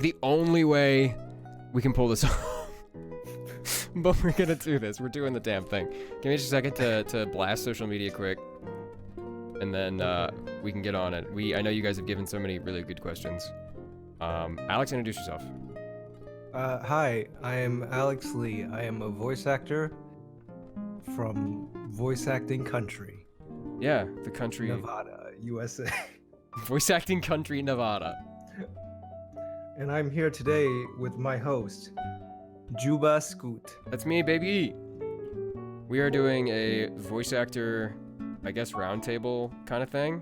The only way we can pull this off. But we're gonna do this. We're doing the damn thing. Give me just a second to blast social media quick. And then we can get on it. I know you guys have given so many really good questions. Aleks, introduce yourself. Hi, I am AleksLeVO. I am a voice actor from voice acting country. Yeah, the country... Nevada, USA. Voice acting country, Nevada. And I'm here today with my host, Juba Scoot. That's me, baby! We are doing a voice actor, I guess, roundtable kind of thing.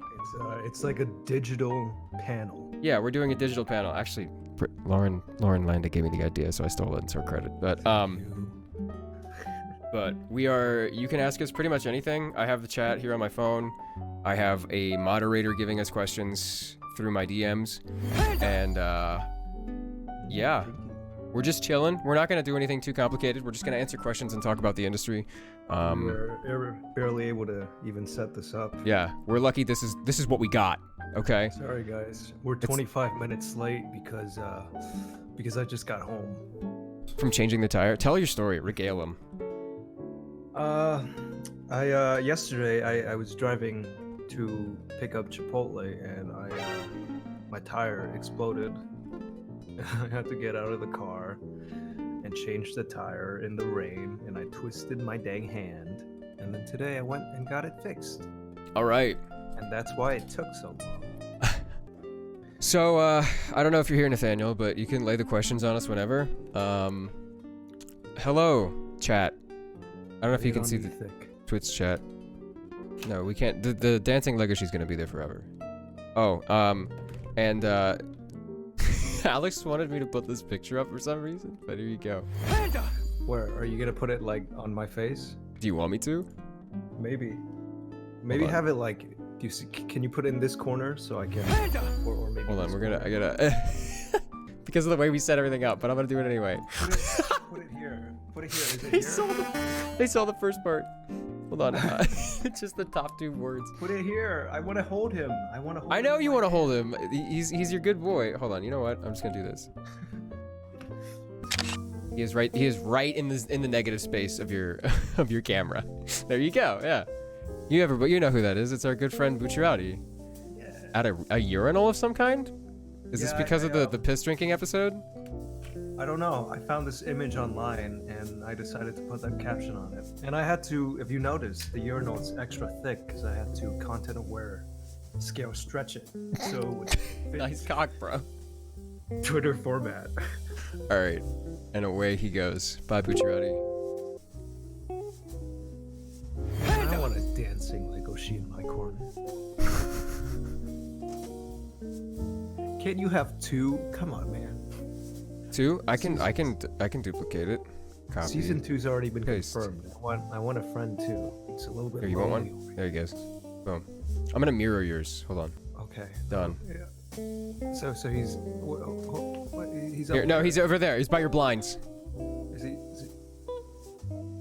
It's like a digital panel. Yeah, we're doing a digital panel. Actually, Lauren Landa gave me the idea, so I stole it and so credit. But we are, you can ask us pretty much anything. I have the chat here on my phone. I have a moderator giving us questions through my DMs. And yeah, we're just chilling. We're not gonna do anything too complicated. We're just gonna answer questions and talk about the industry. We're barely able to even set this up. Yeah, we're lucky this is what we got. Okay. Sorry guys, we're 25 minutes late because I just got home. From changing the tire? Tell your story, regale them. Yesterday I was driving to pick up Chipotle and my tire exploded. I had to get out of the car and change the tire in the rain, and I twisted my dang hand. And then today I went and got it fixed. All right. And that's why it took so long. So, I don't know if you're here, Nathaniel, but you can lay the questions on us whenever. Hello, chat. I don't know if you can see the Twitch chat. No, we can't. The dancing Legosi's gonna be there forever. Oh, and, Aleks wanted me to put this picture up for some reason, but here you go. Where, are you gonna put it, like, on my face? Do you want me to? Maybe. Maybe have it, like, do you see, can you put it in this corner so I can, or maybe hold on, I gotta, because of the way we set everything up, but I'm gonna do it anyway. Put it here. Put it here. Is it here? They saw the first part. Hold on. It's just the top two words. Put it here. I want to hold him. I know you want to hold him. He's your good boy. Hold on. You know what? I'm just gonna do this. He is right in the negative space of your camera. There you go. Yeah. You know who that is. It's our good friend Bucciarati. Yeah. At a urinal of some kind? Is this because of the piss drinking episode? I don't know. I found this image online and I decided to put that caption on it. And I had to, if you notice, the urinal is extra thick because I had to content aware scale stretch it. So it fits nice cock, bro. Twitter format. All right, and away he goes. Bye, Bucciarati. I want a dancing Legosi in my corner. Can't you have two? Come on, man. Two? I can duplicate it. Copy. Season 2's already been Paste. confirmed. I want a friend too. It's a little bit. Here, you want one? There he goes. Boom. I'm gonna mirror yours. Hold on. Okay. Done. Yeah. So he's. He's up Here, no, there. he's over there. He's by your blinds. Is he?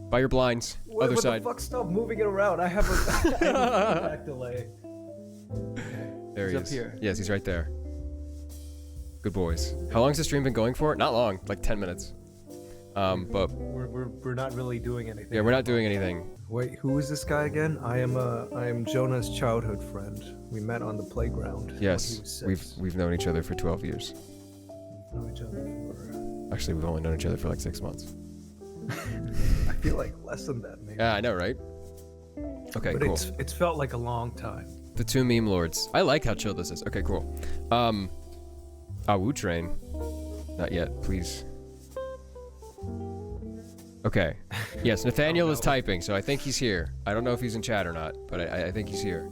By your blinds. Other what side. The fuck? Stop moving it around. I have a feedback delay. Okay. There he He's is. up here. Yes, he's right there. Good boys. How long's the stream been going for? Not long, like 10 minutes. But we're not really doing anything. yeah, we're not doing anything. Wait, who is this guy again? I am Jonah's childhood friend. We met on the playground. Yes, we've known each other for 12 years. We've known each other for. Actually, we've only known each other for like 6 months. I feel like less than that, maybe. Yeah, I know, right? Okay, but cool. it's felt like a long time. The two meme lords. I like how chill this is. Okay, cool. Train. Not yet, please. Okay. Yes, Nathaniel is typing, so I think he's here. I don't know if he's in chat or not, but I think he's here.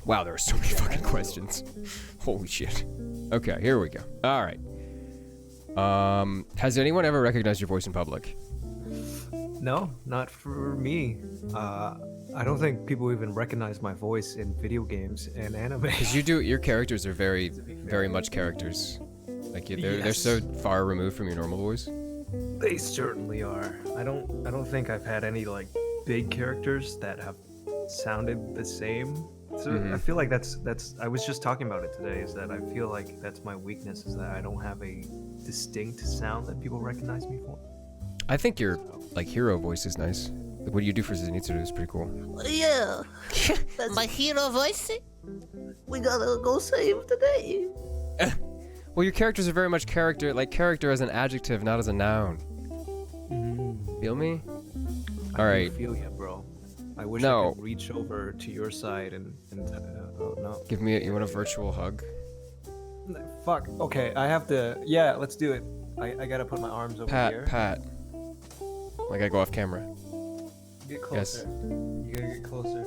Wow, there are so many fucking questions. Holy shit. Okay, here we go. All right. Has anyone ever recognized your voice in public? No, not for me. I don't think people even recognize my voice in video games and anime. Because your characters are very, very much characters. Like they're so far removed from your normal voice. They certainly are. I don't think I've had any like big characters that have sounded the same So I feel like that's. I was just talking about it today. Is that I feel like that's my weakness. Is that I don't have a distinct sound that people recognize me for. I think your like hero voice is nice. Like, what you do for Zenitsu is pretty cool. Yeah, that's my hero voice. We gotta go save the day. Well, your characters are very much character, like character as an adjective, not as a noun. Feel me? All right. I feel ya, bro. I wish No. I could reach over to your side and oh no. Give me you want a virtual hug? Fuck. Okay, I have to. Yeah, let's do it. I gotta put my arms over here. Pat. I gotta go off camera. Get closer. You gotta get closer.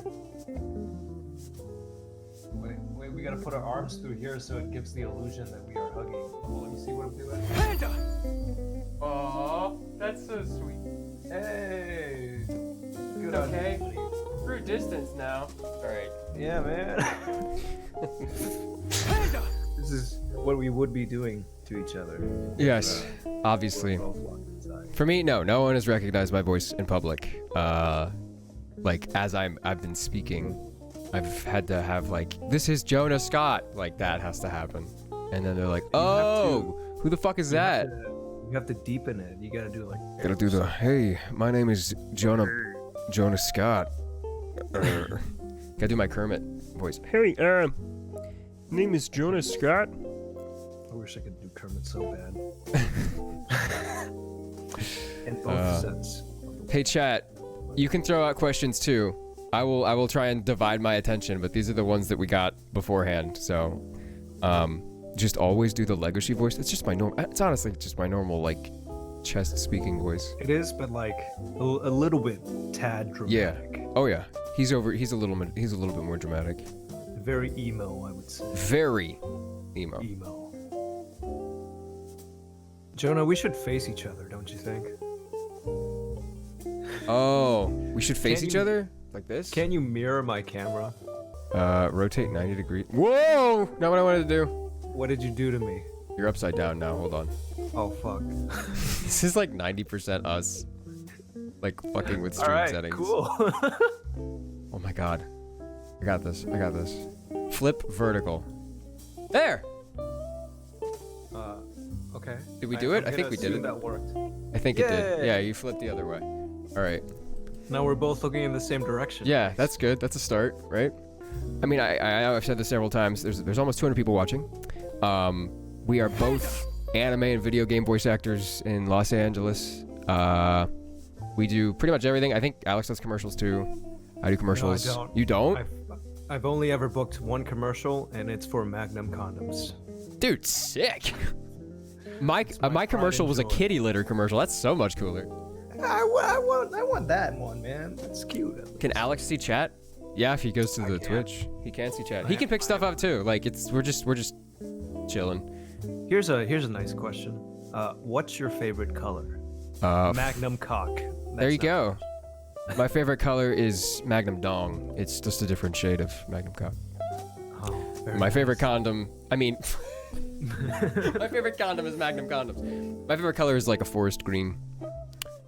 Wait, we gotta put our arms through here so it gives the illusion that we are hugging. Oh, let me see what I'm doing. Panda! Aww, that's so sweet. Hey! Good Okay. on you, buddy. Through distance now. Alright. Yeah, man. This is what we would be doing to each other. Yes, obviously. We're both locked inside. For me, no one has recognized my voice in public. Like as I've been speaking, I've had to have like, this is Jonah Scott. Like that has to happen. And then they're like, oh, who the fuck is that? You have to deepen it. You gotta do like. Gotta do the, hey, my name is Jonah Scott. Gotta do my Kermit voice. Hey, name is Jonah Scott. I wish I could do Kermit so bad. In both sense. Hey chat, you can throw out questions too. I will try and divide my attention, but these are the ones that we got beforehand. So, just always do the Legosi voice. It's just my normal. It's honestly just my normal like chest speaking voice. It is, but like a little bit tad dramatic. Yeah. Oh yeah. He's a little bit more dramatic. Very emo, I would say. Very emo. Emo. Jonah, we should face each other, don't you think? Oh, we should face Can't each you- other like this. Can you mirror my camera? Rotate 90 degrees. Whoa! Not what I wanted to do. What did you do to me? You're upside down now. Hold on. Oh fuck. This is like 90% us. Like fucking with stream Alright, settings. cool. Oh my god. I got this. Flip vertical. There! Okay. Did we do it? I'm I think gonna we did assume it. That worked. I think it did. Yay! Yeah, you flipped the other way. Alright. Now we're both looking in the same direction. Yeah, that's good. That's a start, right? I mean, I've said this several times. There's almost 200 people watching. We are both anime and video game voice actors in Los Angeles. We do pretty much everything. I think Aleks does commercials too. I do commercials. No, I don't. You don't? I've only ever booked one commercial, and it's for Magnum condoms. Dude, sick. My pride commercial and was a joy. kitty litter commercial. That's so much cooler. I want that one, man. It's cute. Can Aleks see chat? Yeah, if he goes to the can. Twitch, he can see chat. He can pick stuff up too. Like we're just chilling. Here's a nice question. What's your favorite color? Magnum cock. There you go. My favorite color is Magnum Dong. It's just a different shade of Magnum Cock. Oh, very My nice. favorite condom, I mean, my favorite condom is Magnum condoms. My favorite color is like a forest green,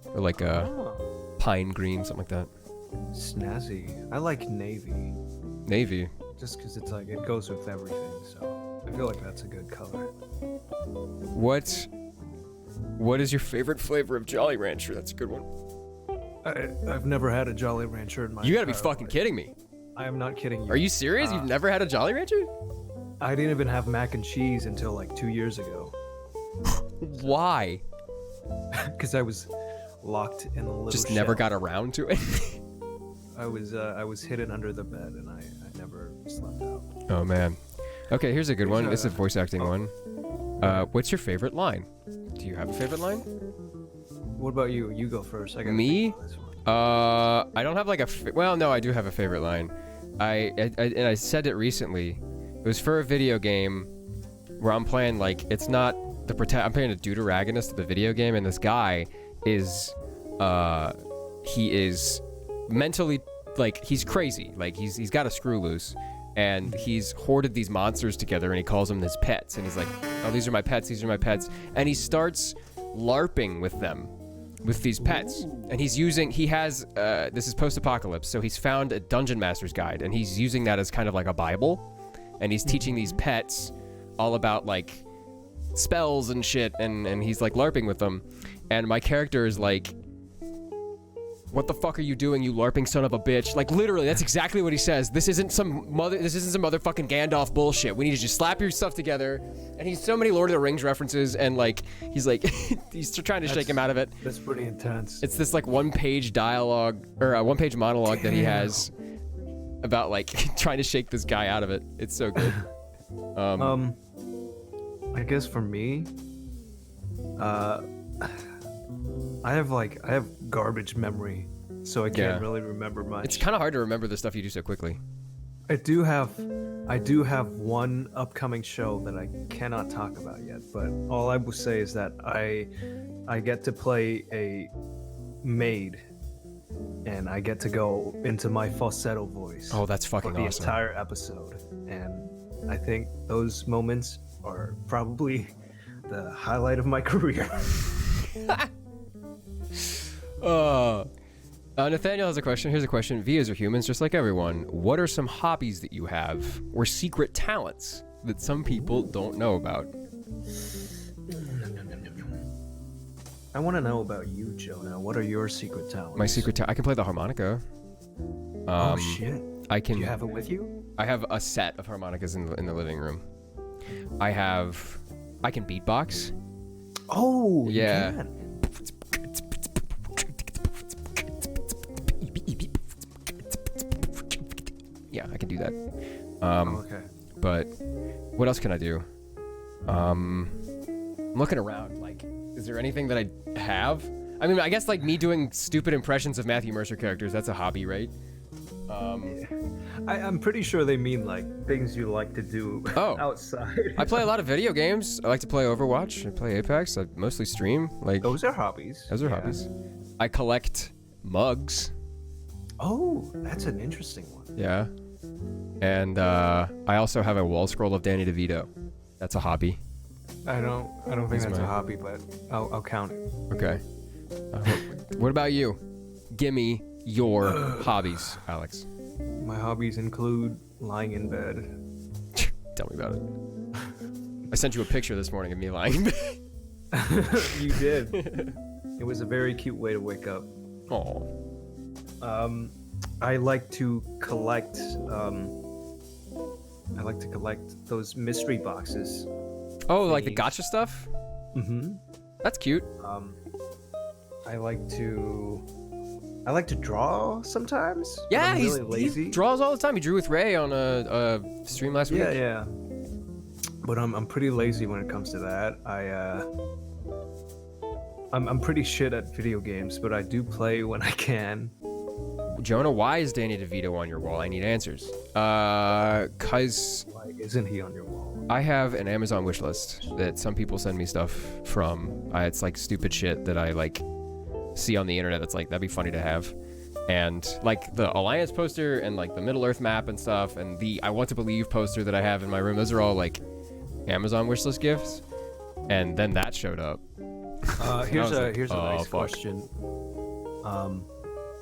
or like a Oh, pine green, something like that. snazzy. I like navy, Navy. just because it's like it goes with everything. So I feel like that's a good color. What is your favorite flavor of Jolly Rancher? That's a good one. I've never had a Jolly Rancher in my. You gotta be entire fucking life. kidding me. I am not kidding you. Are you serious? You've never had a Jolly Rancher? I didn't even have mac and cheese until like 2 years ago, Why? because I was locked in a little. Just never shell. got around to it. I was hidden under the bed and I never slept out. Oh man. Okay, here's a good one. This is a voice acting oh. one. What's your favorite line? Do you have a favorite line? What about you? You go first. I gotta Me? think about this one. I don't have like well, no, I do have a favorite line. And I said it recently. It was for a video game where I'm playing like it's not the I'm playing a deuteragonist of the video game, and this guy is he is mentally like he's crazy. Like he's got a screw loose. And he's hoarded these monsters together, and he calls them his pets. And he's like, "Oh, these are my pets. These are my pets." And he starts LARPing with them, with these pets, and he has this is post-apocalypse, so he's found a dungeon master's guide, and he's using that as kind of like a Bible, and he's teaching these pets all about like spells and shit, and he's like LARPing with them, and my character is like, what the fuck are you doing, you LARPing son of a bitch? Like, literally, that's exactly what he says. This isn't some motherfucking Gandalf bullshit. We need to just slap your stuff together. And he's so many Lord of the Rings references, and like, he's like, he's trying to shake him out of it. That's pretty intense. It's this like one-page dialogue, or a one-page monologue that he has about like trying to shake this guy out of it. It's so good. I guess for me, I have garbage memory, so I can't really remember much. It's kind of hard to remember the stuff you do so quickly. I do have one upcoming show that I cannot talk about yet, but all I will say is that I get to play a maid, and I get to go into my falsetto voice. Oh, that's fucking for the awesome. entire episode, and I think those moments are probably the highlight of my career. Nathaniel has a question. Here's a question. Vias are humans just like everyone. What are some hobbies that you have or secret talents that some people don't know about? I want to know about you, Jonah. What are your secret talents? My secret talent, I can play the harmonica. Oh shit. I can. Do you have it with you? I have a set of harmonicas in the living room. I can beatbox. Oh, yeah. You can. Yeah, I can do that. Okay. But what else can I do? I'm looking around. Like, is there anything that I have? I mean, I guess like me doing stupid impressions of Matthew Mercer characters. That's a hobby, right? I'm pretty sure they mean like things you like to do outside. I play a lot of video games. I like to play Overwatch. I play Apex. I mostly stream. Like, those are hobbies. Those are hobbies. I collect mugs. Oh, that's an interesting one. Yeah. And I also have a wall scroll of Danny DeVito. That's a hobby. I don't think that's a hobby, but I'll count it. Okay. What about you? Gimme your hobbies, Aleks. My hobbies include lying in bed. Tell me about it. I sent you a picture this morning of me lying in bed. You did. It was a very cute way to wake up. Oh. I like to collect those mystery boxes. Oh, like the gacha stuff? Mm-hmm. That's cute. I like to draw sometimes. Yeah, I'm really lazy. He draws all the time. He drew with Ray on a stream last week. Yeah. But I'm pretty lazy when it comes to that. I'm pretty shit at video games, but I do play when I can. Jonah, why is Danny DeVito on your wall? I need answers. Cause why isn't he on your wall? I have an Amazon wish list that some people send me stuff from. It's like stupid shit that I like see on the internet that's like, that'd be funny to have. And like the Alliance poster and like the Middle Earth map and stuff and the I Want to Believe poster that I have in my room, those are all like Amazon wishlist gifts. And then that showed up. Here's a nice question.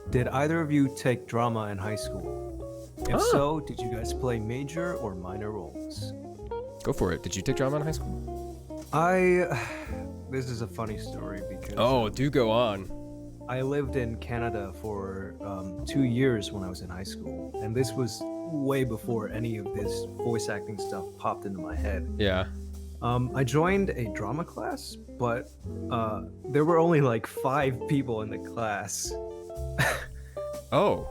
Did either of you take drama in high school? If so, did you guys play major or minor roles? Go for it. Did you take drama in high school? This is a funny story because... Oh, do go on. I lived in Canada for 2 years when I was in high school, and this was way before any of this voice acting stuff popped into my head. Yeah. I joined a drama class, but there were only like 5 people in the class. Oh.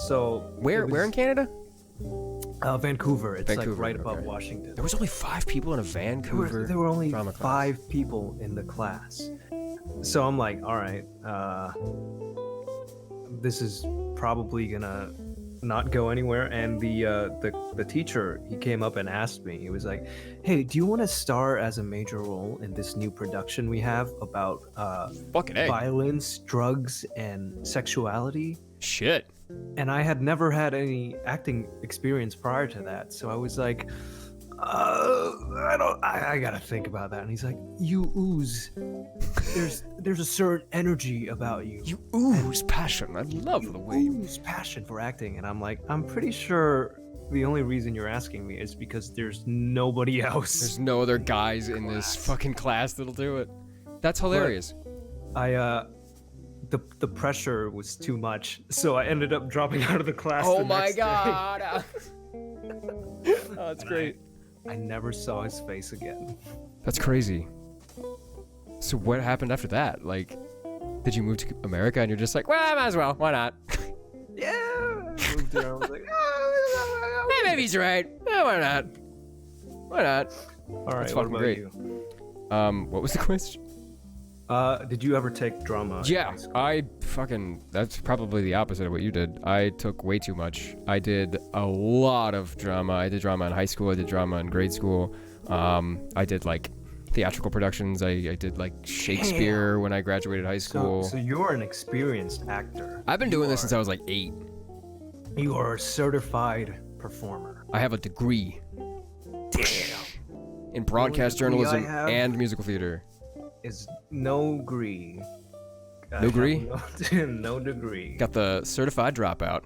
So where in Canada? Vancouver. It's Vancouver, like right above okay. Washington. There was only 5 people in a Vancouver. There were only drama class. 5 people in the class. So I'm like, all right, this is probably gonna not go anywhere. And the teacher, he came up and asked me. He was like, "Hey, do you want to star as a major role in this new production we have about violence, drugs, and sexuality?" Shit. And I had never had any acting experience prior to that, so I was like, I gotta think about that. And he's like, you ooze. There's a certain energy about you. You ooze passion. I love the way you ooze passion for acting. And I'm like, I'm pretty sure the only reason you're asking me is because there's nobody else. There's no other guys in this fucking class that'll do it. That's hilarious. But the pressure was too much, so I ended up dropping out of the class. Oh the my next god. day. Oh, that's great. I never saw his face again. That's crazy. So what happened after that? Like, did you move to America and you're just like, well, I might as well. Why not? Yeah. I moved there. I was like, Hey, maybe he's right. Yeah, why not? Why not? all right. That's What fucking about great. you? What was the question? Did you ever take drama? in Yeah, high school? that's probably the opposite of what you did. I took way too much. I did a lot of drama. I did drama in high school. I did drama in grade school. I did like theatrical productions. I did like Shakespeare when I graduated high school. So you're an experienced actor. I've been doing this since I was like 8. You are a certified performer. I have a degree Damn. in broadcast degree I journalism have- and musical theater. Is no degree. No degree? No degree. Got the certified dropout.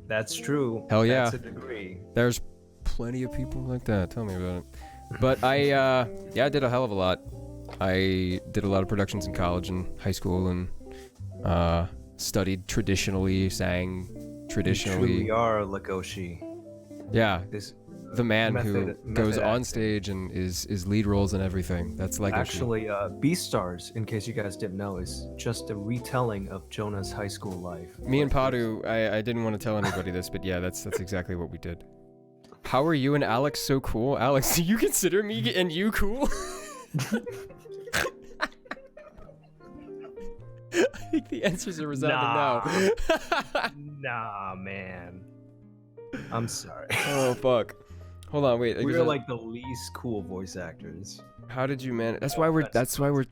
That's true. Hell yeah. That's a degree. There's plenty of people like that. Tell me about it. But I did a hell of a lot. I did a lot of productions in college and high school, and studied traditionally, sang traditionally. We are Legosi. Yeah, This the man who method goes on acting. stage and is lead roles and everything. That's like Actually, Beastars, in case you guys didn't know, is just a retelling of Jonah's high school life. me and Padu. I didn't want to tell anybody this, but yeah, that's exactly what we did. How are you and Aleks so cool? Aleks, do you consider me and you cool? I think the answers are resounding now. Nah, man. I'm sorry. Oh fuck. Hold on, wait. We're like the least cool voice acters. How did you manage? That's why we're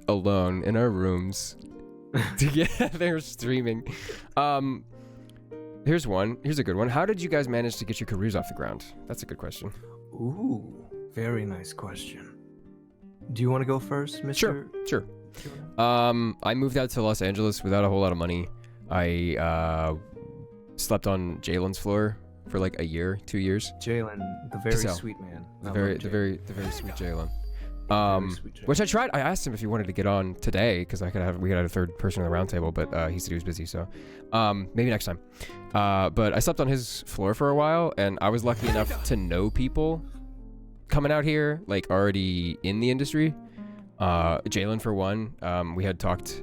alone in our rooms together streaming. Here's a good one. How did you guys manage to get your careers off the ground? That's a good question. Ooh, very nice question. Do you want to go first, Mr.? Sure. I moved out to Los Angeles without a whole lot of money. I slept on Jalen's floor for like a year, 2 years. Jalen, the very So, sweet man. The I very love sweet Jalen. Very sweet Jalen. Which I tried. I asked him if he wanted to get on today because we could have a third person on the roundtable, but he said he was busy. So maybe next time. But I slept on his floor for a while, and I was lucky enough to know people coming out here, like already in the industry. Jalen, for one, we had talked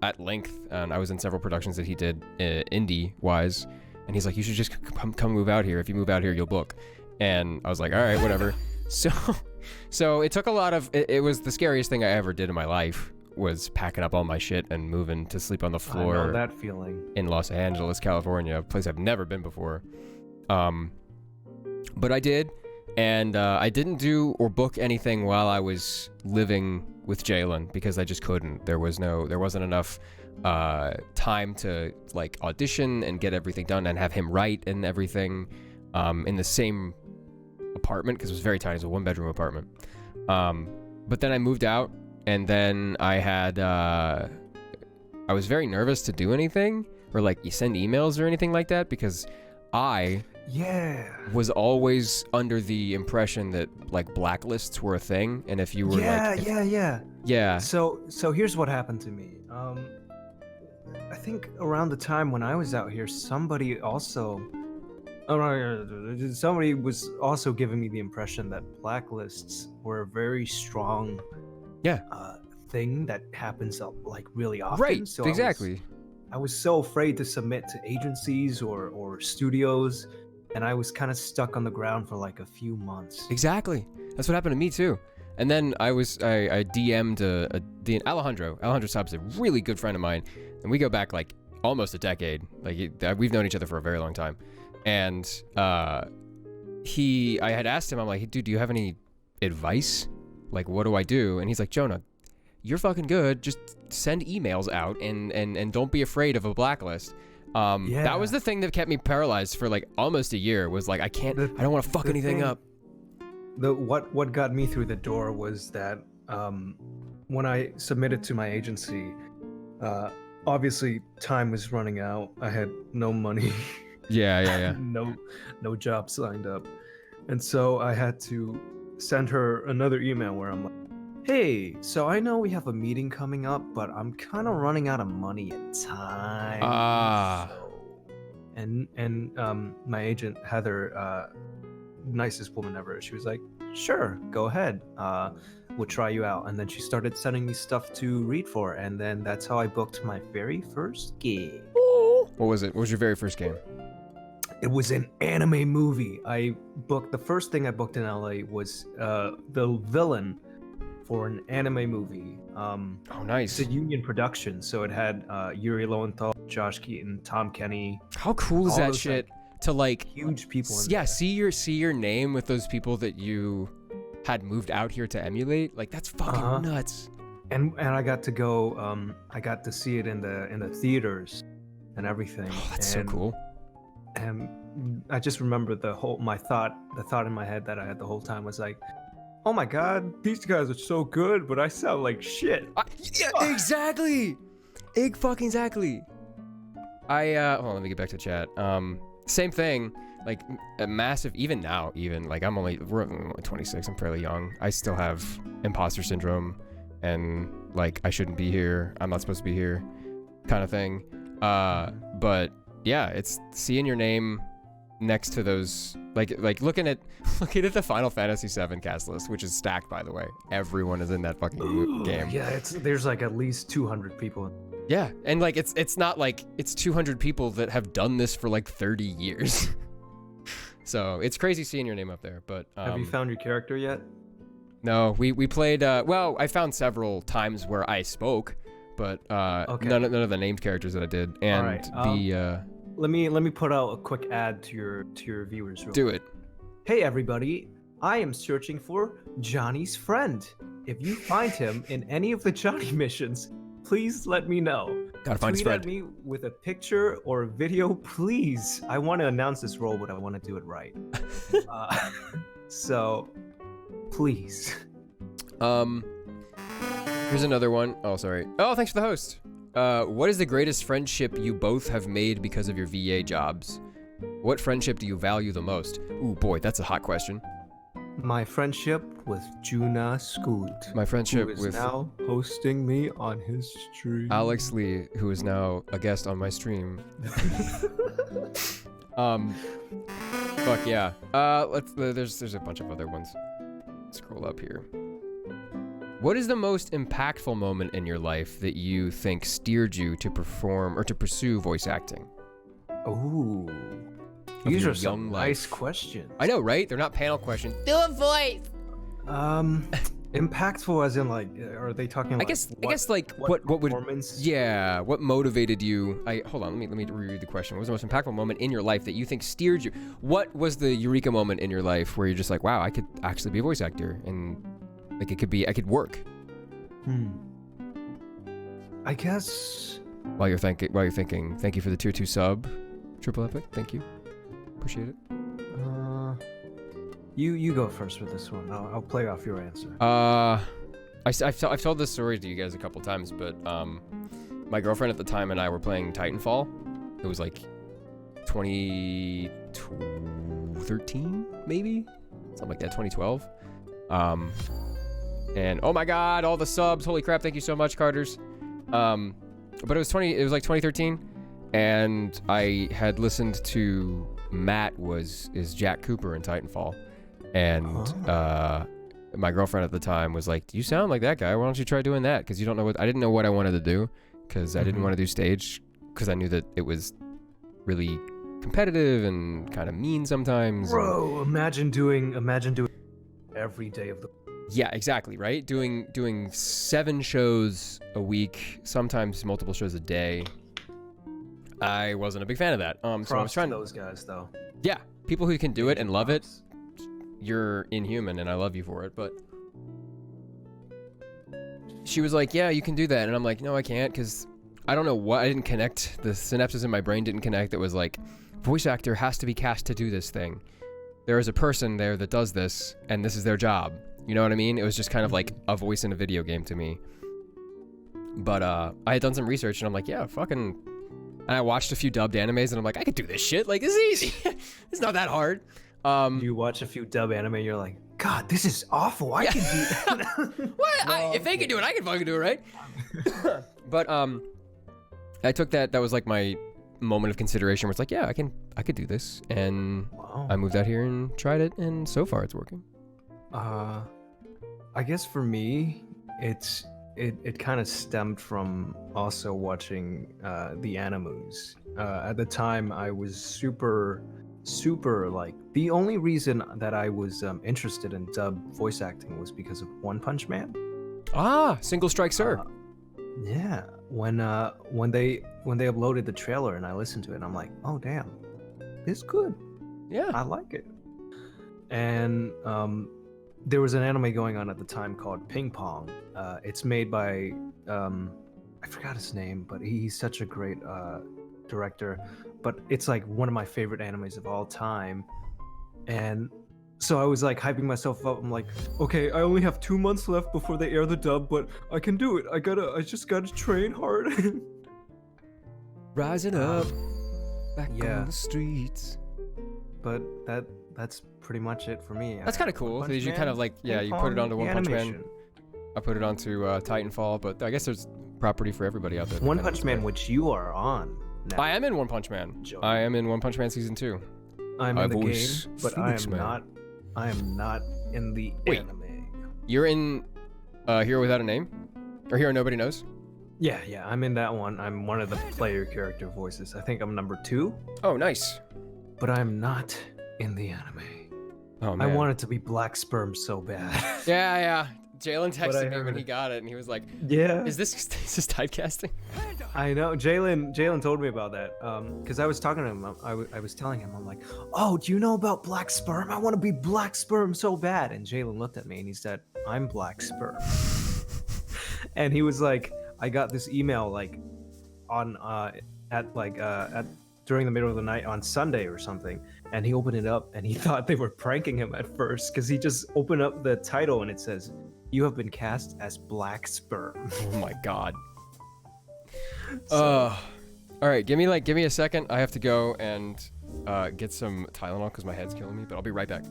at length, and I was in several productions that he did indie wise, and he's like, you should just come move out here. If you move out here, you'll book. And I was like, all right, whatever. So it took a lot of, it was the scariest thing I ever did in my life, was packing up all my shit and moving to sleep on the I know floor that feeling. in Los Angeles, California, a place I've never been before. But I did, and I didn't do or book anything while I was living with Jalen because I just couldn't. There wasn't enough time to like audition and get everything done and have him write and everything in the same apartment because it was very tiny. It was a 1-bedroom apartment. But then I moved out, and then I was very nervous to do anything or like you send emails or anything like that because I was always under the impression that like blacklists were a thing, and if you were yeah. So here's what happened to me. I think around the time when I was out here, somebody was also giving me the impression that blacklists were a very strong thing that happens like really often. Right, so exactly. I was so afraid to submit to agencies or studios, and I was kind of stuck on the ground for like a few months. Exactly. That's what happened to me too. And then I DM'd Alejandro. Alejandro Saab's a really good friend of mine, and we go back like almost a decade. Like we've known each other for a very long time. And I had asked him, I'm like, hey, dude, do you have any advice? Like, what do I do? And he's like, Jonah, you're fucking good. Just send emails out and don't be afraid of a blacklist. That was the thing that kept me paralyzed for like almost a year. Was like I don't want to fuck anything up. What got me through the door was that when I submitted to my agency, obviously time was running out. I had no money. Yeah. no job signed up, and so I had to send her another email where I'm like, hey, so I know we have a meeting coming up, but I'm kind of running out of money and time. And my agent Heather, nicest woman ever, she was like, sure, go ahead, we'll try you out. And then she started sending me stuff to read for, and then that's how I booked my very first gig. What was it? What was your very first game? It was an anime movie. The first thing I booked in LA was the villain for an anime movie. Oh, nice. It's a union production, so it had Yuri Lowenthal, Josh Keaton, Tom Kenny. How cool is that shit? To like huge people. See your name with those people that you had moved out here to emulate. Like that's fucking nuts. And I got to go. I got to see it in the theaters and everything. Oh, that's so cool. And I just remember the thought in my head that I had the whole time was like, oh my god, these guys are so good, but I sound like shit. Yeah, exactly. Exactly. Hold on, let me get back to chat. Same thing, like a massive, even now, like we're only 26, I'm fairly young. I still have imposter syndrome and like I shouldn't be here, I'm not supposed to be here kind of thing. But yeah, it's seeing your name next to those, like looking at the Final Fantasy VII cast list, which is stacked, by the way. Everyone is in that fucking game. Yeah, there's like at least 200 people. Yeah, and like it's not like it's 200 people that have done this for like 30 years. So it's crazy seeing your name up there. But have you found your character yet? No, we played. Well, I found several times where I spoke, but okay. none of the named characters that I did. And all right. Let me put out a quick ad to your viewers. Do it. Hey everybody, I am searching for Johnny's friend. If you find him in any of the Johnny missions, please let me know. Gotta find his friend. Tweet at me with a picture or a video, please. I want to announce this role, but I want to do it right. So, please. Here's another one. Oh, sorry. Oh, thanks for the host. What is the greatest friendship you both have made because of your VA jobs? What friendship do you value the most? Ooh, boy, that's a hot question. My friendship with Jonah Scoot. My friendship who is with now hosting me on his stream. AleksLeVO, who is now a guest on my stream. Fuck yeah. There's a bunch of other ones. Scroll up here. What is the most impactful moment in your life that you think steered you to perform or to pursue voice acting? Ooh. These are some nice questions. I know, right? They're not panel questions. Do a voice. Impactful as in like, are they talking like, I guess like what would, yeah, what motivated you? Hold on, let me reread the question. What was the most impactful moment in your life that you think steered you? What was the eureka moment in your life where you're just like, wow, I could actually be a voice actor and like I could work. I guess while you're thinking, thank you for the tier 2 sub, Triple Epic. Thank you. Appreciate it. You go first with this one. I'll play off your answer. I've told this story to you guys a couple times, but my girlfriend at the time and I were playing Titanfall. It was like 2013, maybe something like that, 2012. And oh my god, all the subs! Holy crap! Thank you so much, Carters. But it was like 2013, and I had listened to Matt is Jack Cooper in Titanfall, and my girlfriend at the time was like, "You sound like that guy. Why don't you try doing that?" Because you don't know I didn't know what I wanted to do, because I didn't want to do stage, because I knew that it was really competitive and kind of mean sometimes. Bro, imagine doing every day of the. Yeah, exactly, right? Doing 7 shows a week, sometimes multiple shows a day. I wasn't a big fan of that. So I was trying those guys though. Yeah, people who can do it and love it, you're inhuman and I love you for it, but she was like, "Yeah, you can do that." And I'm like, "No, I can't, cuz I don't know what, I didn't connect. The synapses in my brain didn't connect. It was like, voice actor has to be cast to do this thing. There is a person there that does this, and this is their job. You know what I mean? It was just kind of like a voice in a video game to me. But I had done some research, and I'm like, yeah, fucking... And I watched a few dubbed animes, and I'm like, I could do this shit. Like, this is easy. It's not that hard. You watch a few dub anime, you're like, God, this is awful. I can do that. What? No. If they can do it, I can fucking do it, right? But I took that was like my moment of consideration where it's like, yeah, I could do this. And Wow. I moved out here and tried it, and so far it's working. I guess for me, it kind of stemmed from also watching the animus. At the time, I was super like, the only reason that I was interested in dub voice acting was because of One Punch Man. Ah, Single Strike Sir. Yeah, when they uploaded the trailer and I listened to it, and I'm like, oh damn, this is good. Yeah. I like it. And there was an anime going on at the time called Ping Pong. It's made by I forgot his name, but he's such a great director. But it's like one of my favorite animes of all time. And so I was like hyping myself up. I'm like, okay, I only have 2 months left before they air the dub, but I can do it. I just gotta train hard. Rising up, back yeah. on the streets. But that's pretty much it for me. That's kind of cool. Because you kind of like, yeah, you put it onto One Punch Man. I put it onto Titanfall, but I guess there's property for everybody out there. One Punch Man, which you are on now. I am in One Punch Man. Jojo. I am in One Punch Man Season 2. I'm in the game, but I Phoenix am Man. not. I am not in the Wait. anime. You're in Hero Without a Name? Or Hero Nobody Knows? Yeah, I'm in that one. I'm one of the player character voices. I think I'm number 2, Oh, nice. but I'm not in the anime. Oh, I man. wanted to be Black Sperm so bad. Yeah. Jalen But I texted me when heard he it. got it, and he was like, Yeah, is this typecasting? I know. Jalen told me about that. Because I was talking to him. I was telling him, I'm like, oh, do you know about Black Sperm? I want to be Black Sperm so bad. And Jalen looked at me and he said, I'm Black Sperm. And he was like, I got this email like on during the middle of the night on Sunday or something, and he opened it up and he thought they were pranking him at first because he just opened up the title and it says, "You have been cast as Black Sperm." Oh my god. So- All right, give me a second. I have to go and get some Tylenol because my head's killing me, but I'll be right back.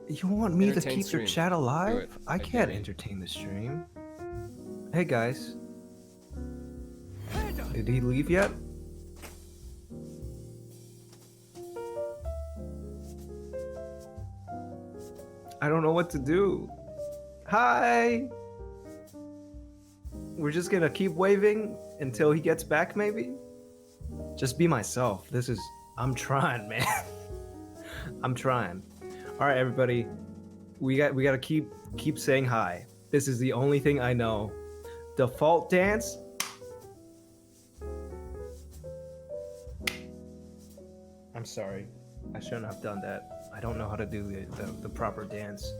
You want me to Entertain keep stream. your chat Do alive? it. I I can't dare you. entertain the stream. Hey guys. Did he leave yet? I don't know what to do. Hi! We're just gonna keep waving until he gets back, maybe? Just be myself. I'm trying, man. I'm trying. All right, everybody. We gotta keep saying hi. This is the only thing I know. Default dance. I'm sorry. I shouldn't have done that. I don't know how to do the proper dance.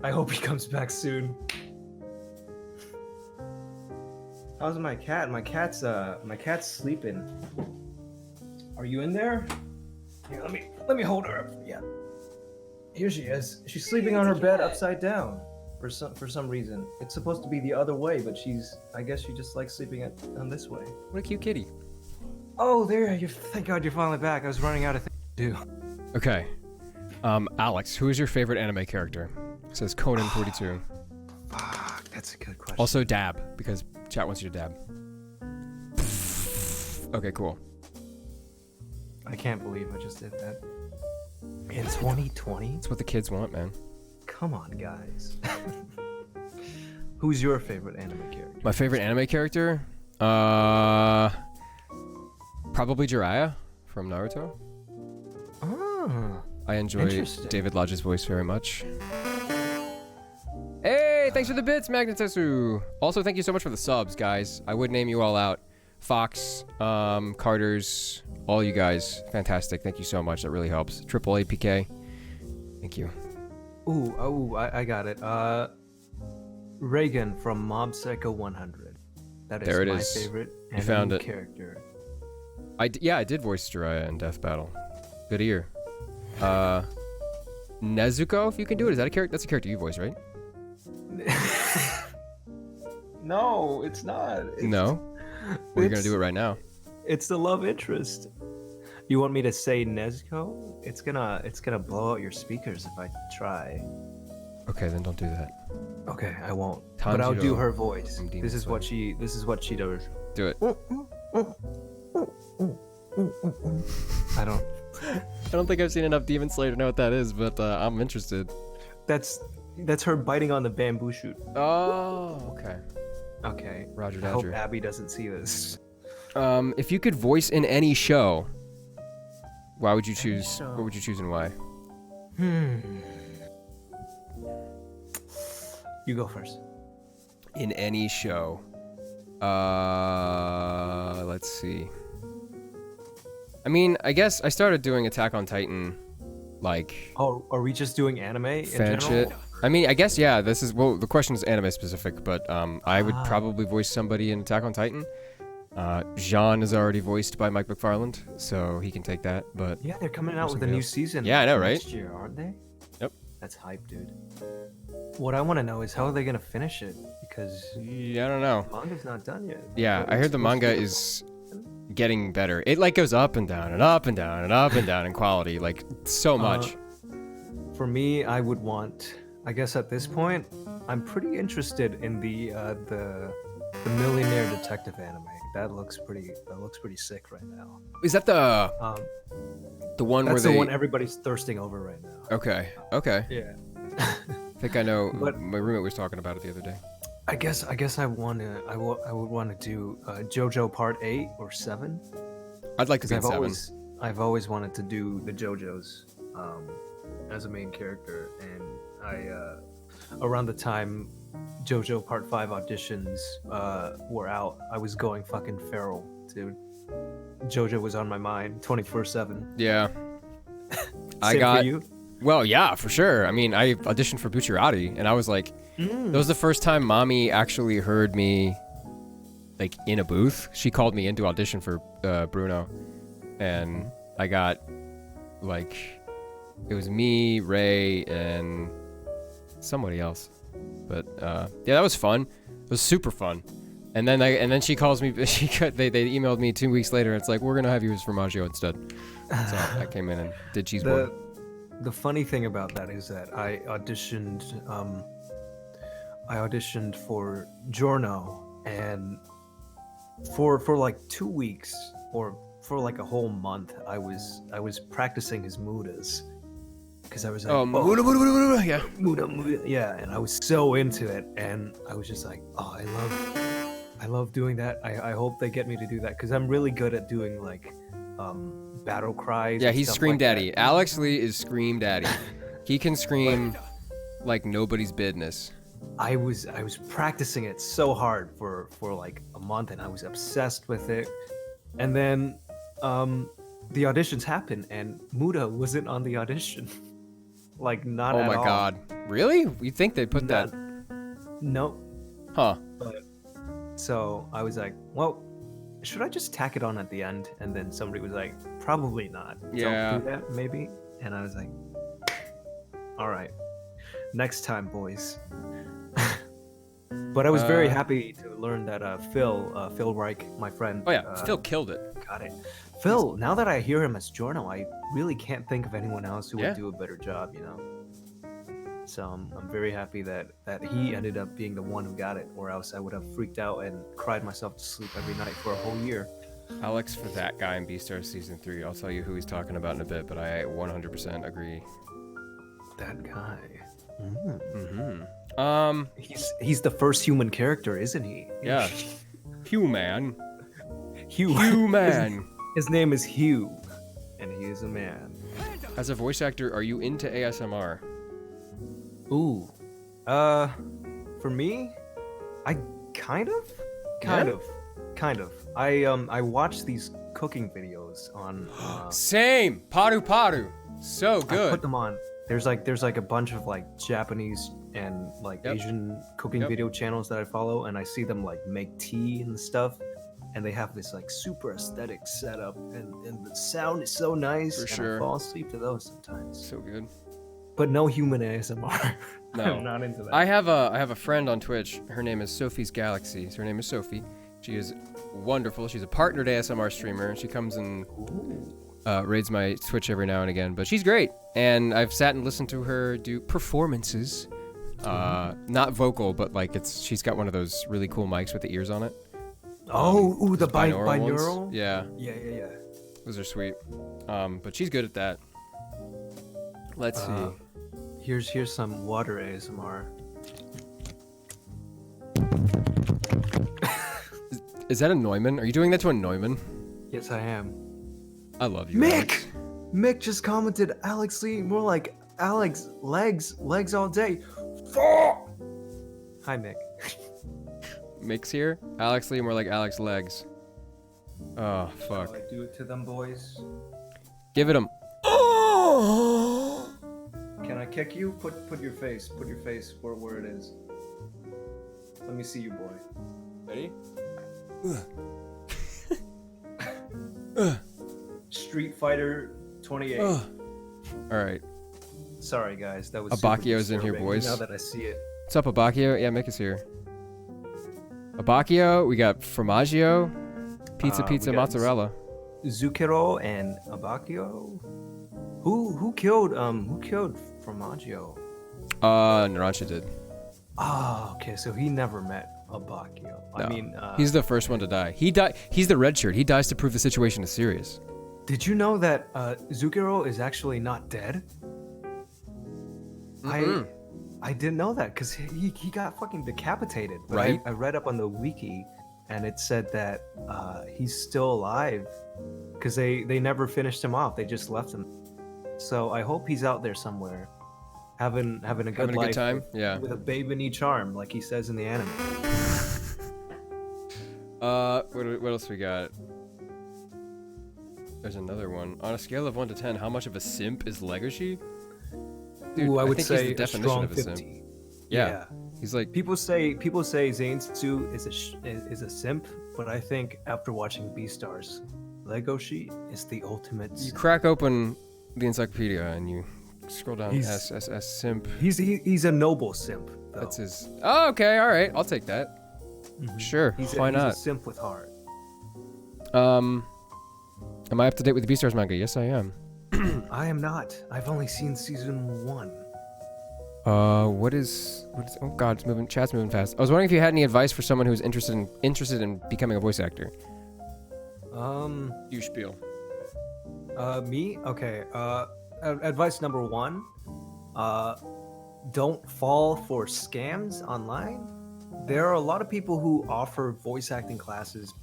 I hope he comes back soon. How's my cat? My cat's sleeping. Are you in there? Here, let me hold her up. Yeah. Here she is. She's sleeping on her bed upside down for some reason. It's supposed to be the other way, but I guess she just likes sleeping on this way. What a cute kitty. Oh, there you. Thank God you're finally back. I was running out of things to do. Okay. Alex, who is your favorite anime character? It says Conan42. Fuck, that's a good question. Also dab, because chat wants you to dab. Okay, cool. I can't believe I just did that. In 2020? That's what the kids want, man. Come on, guys. Who's your favorite anime character? My favorite anime character? Probably Jiraiya from Naruto. Ah, I enjoy Interesting. David Lodge's voice very much. Hey, thanks for the bits, Magnetesu. Also, thank you so much for the subs, guys. I would name you all out. Fox, Carters, all you guys. Fantastic. Thank you so much. That really helps. Triple APK. Thank you. I got it. Reagan from Mob Psycho 100. That is There it my is. favorite You found anime it. character. Yeah, I did voice Jiraiya in Death Battle. Good ear. Nezuko, if you can do it, is that a character? That's a character you voice, right? No, it's not. No. Well, you're gonna do it right now. It's the love interest. You want me to say Nezuko? It's gonna blow out your speakers if I try. Okay, then don't do that. Okay, I won't. But I'll do her voice. from This is what she does. Do it. I don't. I don't think I've seen enough DemonSlayer to know what that is, but I'm interested. That's her biting on the bamboo shoot. Oh, okay. Okay. Roger, I hope Dodger. Abby doesn't see this. If you could voice in any show, why would you choose? What would you choose and why? You go first. In any show. Let's see. I mean, I guess I started doing Attack on Titan, like. Oh, are we just doing anime in fan general? shit. I mean, I guess yeah. This is well. The question is anime specific, but I would probably voice somebody in Attack on Titan. Jean is already voiced by Mike McFarland, so he can take that. But Yeah, they're coming out with a new season. Yeah, I know, right? Next year, aren't they? Yep. That's hype, dude. What I want to know is how are they gonna finish it? Because yeah, I don't know. the manga's not done yet. Yeah, I heard the manga is getting better. It like goes up and down and up and down and up and down in quality, like so much. For me, I would want. I guess at this point, I'm pretty interested in the Millionaire Detective anime. That looks pretty sick right now. Is that the one where That's they? the one everybody's thirsting over right now. Okay. Okay. Yeah. I think I know. But- my roommate was talking about it the other day. I guess I would want to do JoJo Part 8 or 7. I'd like to be in Because 7. I've always wanted to do the JoJos as a main character, and around the time JoJo Part 5 auditions were out, I was going fucking feral, dude. JoJo was on my mind 24/7. Yeah. Same for you? Well, yeah, for sure. I mean, I auditioned for Bucciarati, and I was like, that was the first time Mommy actually heard me, like, in a booth. She called me in to audition for Bruno, and I got, like, it was me, Ray, and somebody else. But yeah, that was fun. It was super fun. And then she calls me. They emailed me 2 weeks later. It's like, we're gonna have you as Formaggio instead. So I came in and did cheeseboard. The funny thing about that is that I auditioned for Jonah, and for like 2 weeks or for like a whole month, I was practicing his mudas because I was like, Yeah. muda, yeah, and I was so into it, and I was just like, oh, I love doing that. I hope they get me to do that because I'm really good at doing like battle cries. Yeah, and he's stuff Scream like Daddy. that. Alex Lee is Scream Daddy. He can scream like nobody's business. I was practicing it so hard for like a month, and I was obsessed with it. And then the auditions happened, and Muda wasn't on the audition. Like not Oh at my all. god. Really? You think they put that? Nope. Huh. So I was like, well, should I just tack it on at the end? And then somebody was like, probably not. Yeah. Don't do that, maybe. And I was like, all right, next time, boys. But I was very happy to learn that Phil Reich, my friend. Oh yeah, Phil killed it. Got it. Phil, now that I hear him as Jorno, I really can't think of anyone else who Yeah. would do a better job, you know? So I'm very happy that he ended up being the one who got it, or else I would have freaked out and cried myself to sleep every night for a whole year. Alex for that guy in Beastars season 3. I'll tell you who he's talking about in a bit, but I 100% agree. That guy. He's the first human character, isn't he? Yeah. Human. Hugh. Human. His name is Hugh, and he is a man. As a voice actor, are you into ASMR? Ooh. For me, I kind of. I watch these cooking videos on. Same. Paru Paru. So I good. put them on There's like a bunch of like Japanese and like Yep. Asian cooking Yep. video channels that I follow, and I see them like make tea and stuff, and they have this like super aesthetic setup, and the sound is so nice. For and sure. I fall asleep to those sometimes. So good. But no human ASMR. No. I'm not into that. I have a friend on Twitch. Her name is Sophie's Galaxy. So her name is Sophie. She is wonderful. She's a partnered ASMR streamer. She comes and raids my Twitch every now and again. But she's great. And I've sat and listened to her do performances. Not vocal, but like she's got one of those really cool mics with the ears on it. The those binaural. ones. Yeah, Yeah. those are sweet. But she's good at that. Let's see. Here's some water ASMR. Is that a Neumann? Are you doing that to a Neumann? Yes, I am. I love you, Mick! Alex. Mick just commented, AleksLeVO, more like Alex, legs all day. Fuck! Hi, Mick. Mick's here. AleksLeVO, more like Alex legs. Oh, fuck. Shall I do it to them, boys? Give it him. Can I kick you? Put your face where it is. Let me see you, boy. Ready? Street Fighter 28. All right. Sorry, guys, that was Abakio's super in here, disturbing, boys. Now that I see it. What's up, Abakio? Yeah, Mick is here. Abakio, we got Formaggio, pizza, We got mozzarella. Zucchero and Abakio. Who killed Formaggio? Narancia did. Oh, okay, so he never met Abakio. I No. mean, He's the first one to die. He died. He's the red shirt. He dies to prove the situation is serious. did you know that Zucchero is actually not dead? Mm-mm. I didn't know that because he got fucking decapitated. But Right. I read up on the wiki, and it said that he's still alive because they never finished him off. They just left him. So I hope he's out there somewhere, having a good Having a life good time? with, Yeah. with a babe in each arm, like he says in the anime. What else we got? There's another one. On a scale of 1 to 10, how much of a simp is Legosi? Dude, Ooh, I would think say he's the a definition strong of a 50. simp. Yeah. He's like, People say Zainsu is a simp, but I think after watching Beastars, Legosi is the ultimate. you Simp. crack open the encyclopedia and you scroll down He's- S simp. He's a noble simp. Though. That's his. Oh, okay, all right, I'll take that. Mhm. Sure, He's why he's not? a simp with heart. Am I up to date with the Beastars manga? Yes, I am. I am not. I've only seen season 1. What is? Oh God, it's moving. Chat's moving fast. I was wondering if you had any advice for someone who's interested in becoming a voice actor. You spiel. Me? Okay. Advice number 1. Don't fall for scams online. There are a lot of people who offer voice acting classes,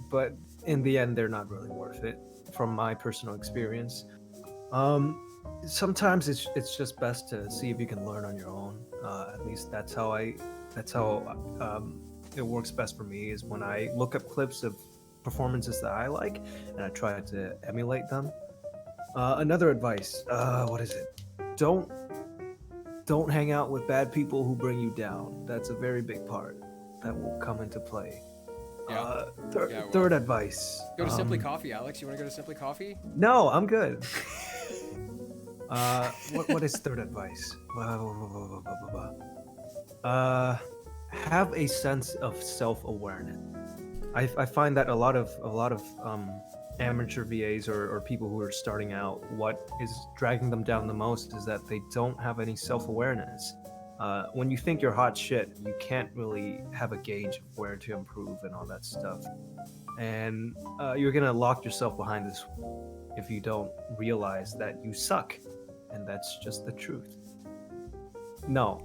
but in the end, they're not really worth it. From my personal experience, sometimes it's just best to see if you can learn on your own. At least that's how it works best for me. Is when I look up clips of performances that I like and I try to emulate them. Another advice. What is it? Don't hang out with bad people who bring you down. That's a very big part that will come into play. Yeah. Third advice. Go to Simply Coffee, Alex. You want to go to Simply Coffee? No, I'm good. What is third advice? Have a sense of self-awareness. I find that a lot of amateur VAs or people who are starting out, what is dragging them down the most is that they don't have any self-awareness. When you think you're hot shit, you can't really have a gauge of where to improve and all that stuff. And you're gonna lock yourself behind this if you don't realize that you suck, and that's just the truth. No,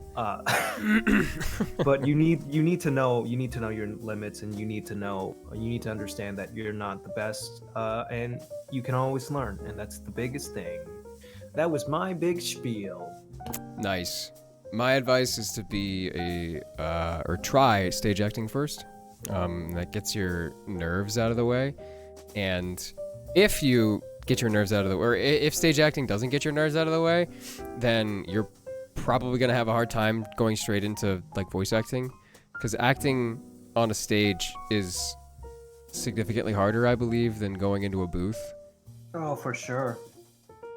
but you need to know your limits, and you need to understand that you're not the best, and you can always learn, and that's the biggest thing. That was my big spiel. Nice. My advice is to be or try stage acting first. That gets your nerves out of the way. And if you get your nerves out of the way. Or if stage acting doesn't get your nerves out of the way, then you're probably gonna have a hard time going straight into like voice acting, because acting on a stage is significantly harder, I believe, than going into a booth Oh, for sure.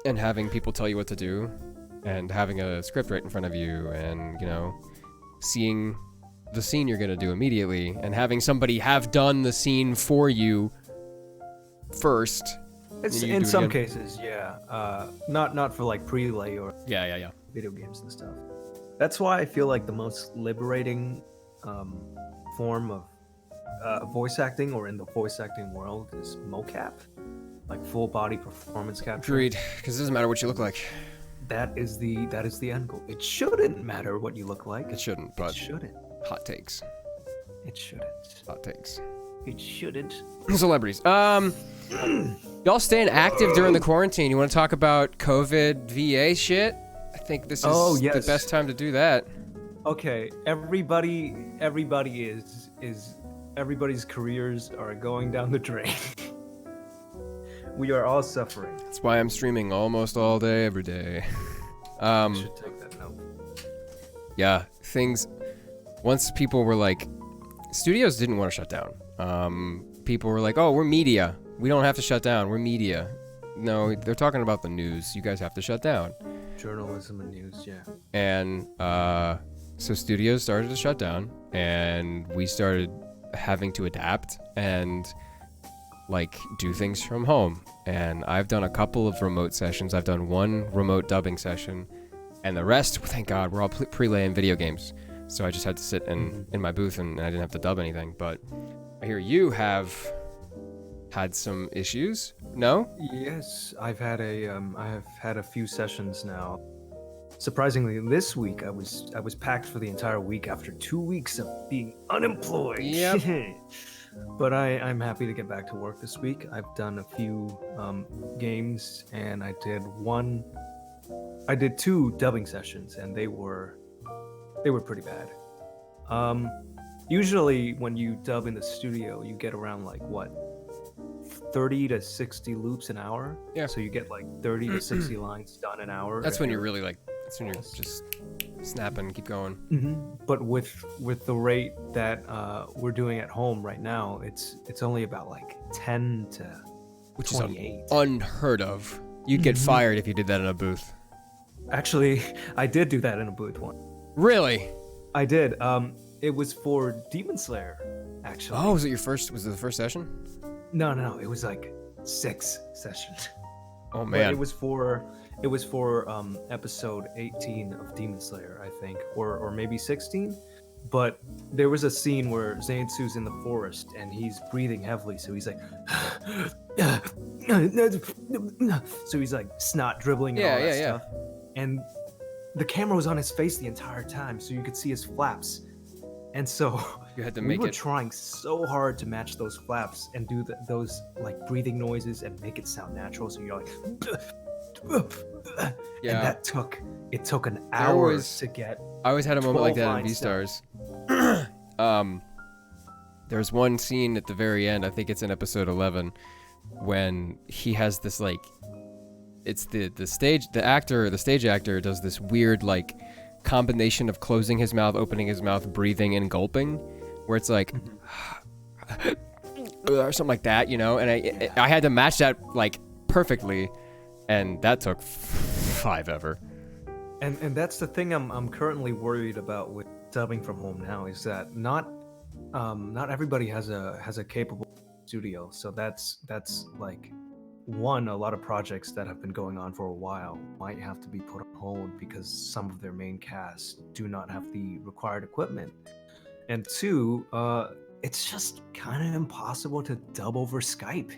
and having people tell you what to do, and having a script right in front of you, and seeing the scene you're gonna do immediately, and having somebody have done the scene for you first. It's and you in do it some again. cases, yeah. Not for like prelay or Yeah. video games and stuff. That's why I feel like the most liberating form of voice acting, or in the voice acting world, is mocap, like full body performance capture. Agreed, because it doesn't matter what you look like. That is the end goal. It shouldn't matter what you look like. It shouldn't, It but shouldn't. hot takes. It shouldn't. Hot takes. It shouldn't. Celebrities. Y'all staying active during the quarantine. You want to talk about COVID VA shit? I think this is yes. the best time to do that. Okay, everybody's careers are going down the drain. We are all suffering. That's why I'm streaming almost all day, every day. I should take that note. Yeah, things. Once people were like, studios didn't want to shut down. People were like, "Oh, we're media. We don't have to shut down. We're media." No, they're talking about the news. You guys have to shut down. Journalism and news, yeah. And so studios started to shut down, and we started having to adapt and like do things from home. And I've done a couple of remote sessions. I've done one remote dubbing session, and the rest, thank God, we're all pre-laying video games. So I just had to sit in my booth, and I didn't have to dub anything. But I hear you have had some issues. No? Yes, I have had a few sessions now. Surprisingly, this week I was packed for the entire week after 2 weeks of being unemployed. Yep. But I'm happy to get back to work this week. I've done a few games, and I did 2 dubbing sessions, and they were pretty bad. Usually when you dub in the studio, you get around like 30 to 60 loops an hour. Yeah. So you get like 30 to 60 lines done an hour. That's if when you're really like, that's when you're just snapping, keep going. But with the rate that we're doing at home right now, it's only about like 10 to Which 28. is unheard of. You'd get fired if you did that in a booth. Actually, I did do that in a booth once. Really? I did. It was for DemonSlayer, actually. Oh, was it the first session? No. It was like 6 sessions. Oh But man. it was for episode 18 of DemonSlayer, I think, or maybe 16. But there was a scene where Zainsu's in the forest and he's breathing heavily, so he's like, so he's like snot dribbling and all that stuff. And the camera was on his face the entire time, so you could see his flaps. And so You had to we make were it. trying so hard to match those flaps and do those like breathing noises and make it sound natural. So you're like, Yeah. and it took an hour was- to get. I always had a moment like 12 that in lines down. Beastars. There's one scene at the very end, I think it's in episode 11, when he has this like, it's the stage actor does this weird like combination of closing his mouth, opening his mouth, breathing, and gulping, where it's like or something like that, and I had to match that like perfectly, and that took 5 ever. And that's the thing I'm currently worried about with dubbing from home now, is that not everybody has a capable studio. So that's like a lot of projects that have been going on for a while might have to be put on hold because some of their main cast do not have the required equipment. And 2, it's just kind of impossible to dub over Skype,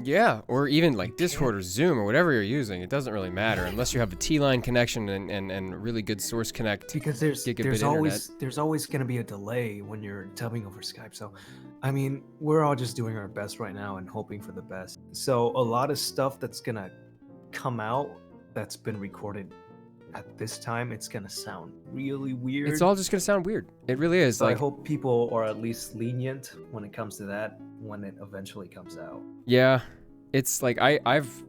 Yeah, or even like Discord or Zoom or whatever you're using. It doesn't really matter unless you have a T-line connection and really good source connect. Because there's Gigabit always going to be a delay when you're dubbing over Skype. So, I mean, we're all just doing our best right now and hoping for the best. So a lot of stuff that's going to come out that's been recorded at this time, it's going to sound really weird. It's all just gonna sound weird. It really is. So Like, I hope people are at least lenient when it comes to that when it eventually comes out. yeah, it's like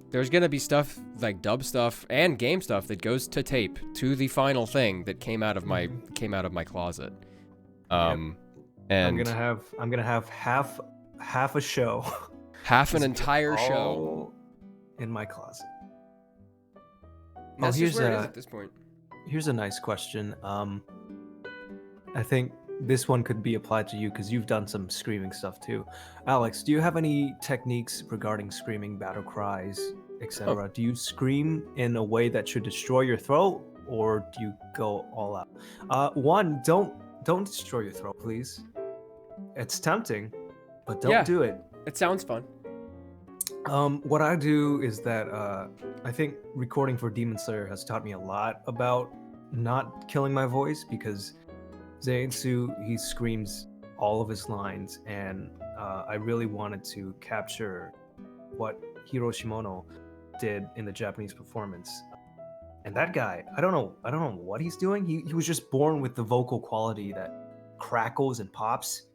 there's gonna be stuff like dub stuff and game stuff that goes to tape to the final thing that came out of my closet. And I'm gonna have half a show. Half an entire show in my closet. That's just where it is at this point. Here's a nice question. I think this one could be applied to you because you've done some screaming stuff too. Aleks, do you have any techniques regarding screaming, battle cries, etc.? Oh. Do you scream in a way that should destroy your throat, or do you go all out? One, don't destroy your throat, please. It's tempting, but don't do it. It sounds fun. What I do is that I think recording for DemonSlayer has taught me a lot about not killing my voice, because Zainsu, he screams all of his lines, and I really wanted to capture what Hiroshimono did in the Japanese performance. And that guy, I don't know what he's doing. He was just born with the vocal quality that crackles and pops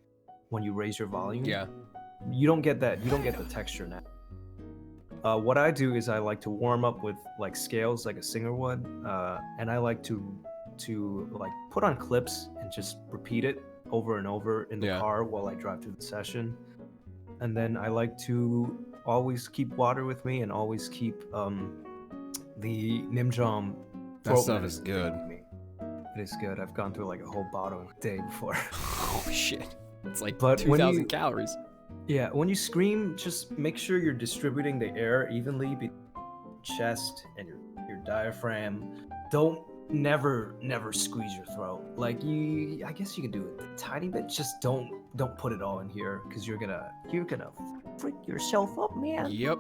when you raise your volume. Yeah. You don't get that. You don't get the texture now. What I do is I like to warm up with like scales, like a singer would, and I like to like put on clips and just repeat it over and over in the car while I drive through the session. And then I like to always keep water with me and always keep the Nimjam. That stuff is good. It is good. I've gone through like a whole bottle a day before. Oh shit! It's like 2,000 calories. Yeah, when you scream, just make sure you're distributing the air evenly between your chest and your diaphragm. Never squeeze your throat. Like I guess you can do it a tiny bit. Just don't put it all in here, because you're gonna freak yourself up, man. Yep.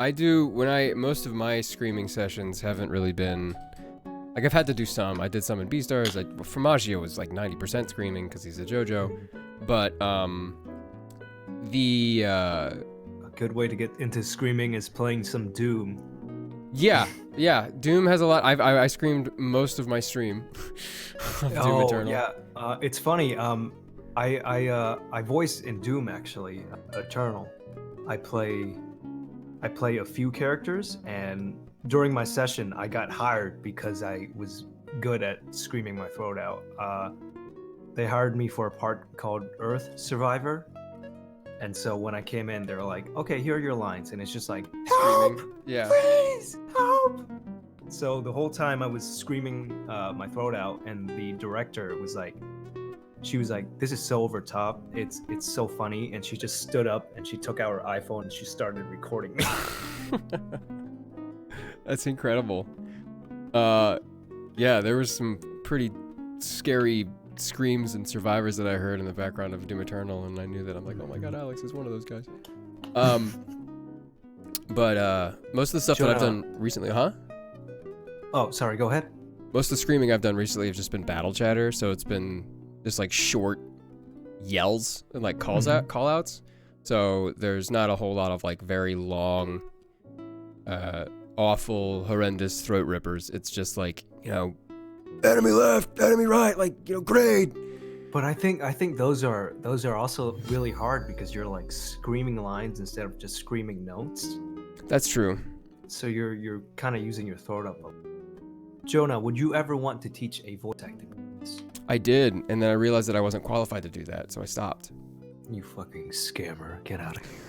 I do most of my screaming sessions haven't really been. Like, I've had to do some. I did some in Beastars. Formaggio was like 90% screaming because he's a Jojo. But, a good way to get into screaming is playing some Doom. Yeah. Doom has a lot. I screamed most of my stream of Doom Eternal. Yeah. It's funny. I voice in Doom, actually, Eternal. I play a few characters, and during my session, I got hired because I was good at screaming my throat out. They hired me for a part called Earth Survivor. And so when I came in, they were like, okay, here are your lines. And it's just like, help! Screaming. Yeah. Please, help! So the whole time I was screaming my throat out, and the director was like, she was like, this is so over top. It's so funny. And she just stood up and she took out her iPhone and she started recording me. That's incredible. Yeah, there was some pretty scary screams and survivors that I heard in the background of Doom Eternal, and I knew that. I'm like, oh my god, Aleks is one of those guys. But most of the stuff Jonah. that I've done recently, Oh, sorry, go ahead. Most of the screaming I've done recently have just been battle chatter, so it's been just like short yells and like call outs. So there's not a whole lot of like very long, awful, horrendous throat rippers. It's just like, enemy left, enemy right, like, grade. But I think those are also really hard because you're like screaming lines instead of just screaming notes. That's true. So you're kind of using your throat up. Jonah, would you ever want to teach a voice acting class? I did, and then I realized that I wasn't qualified to do that, so I stopped. You fucking scammer! Get out of here.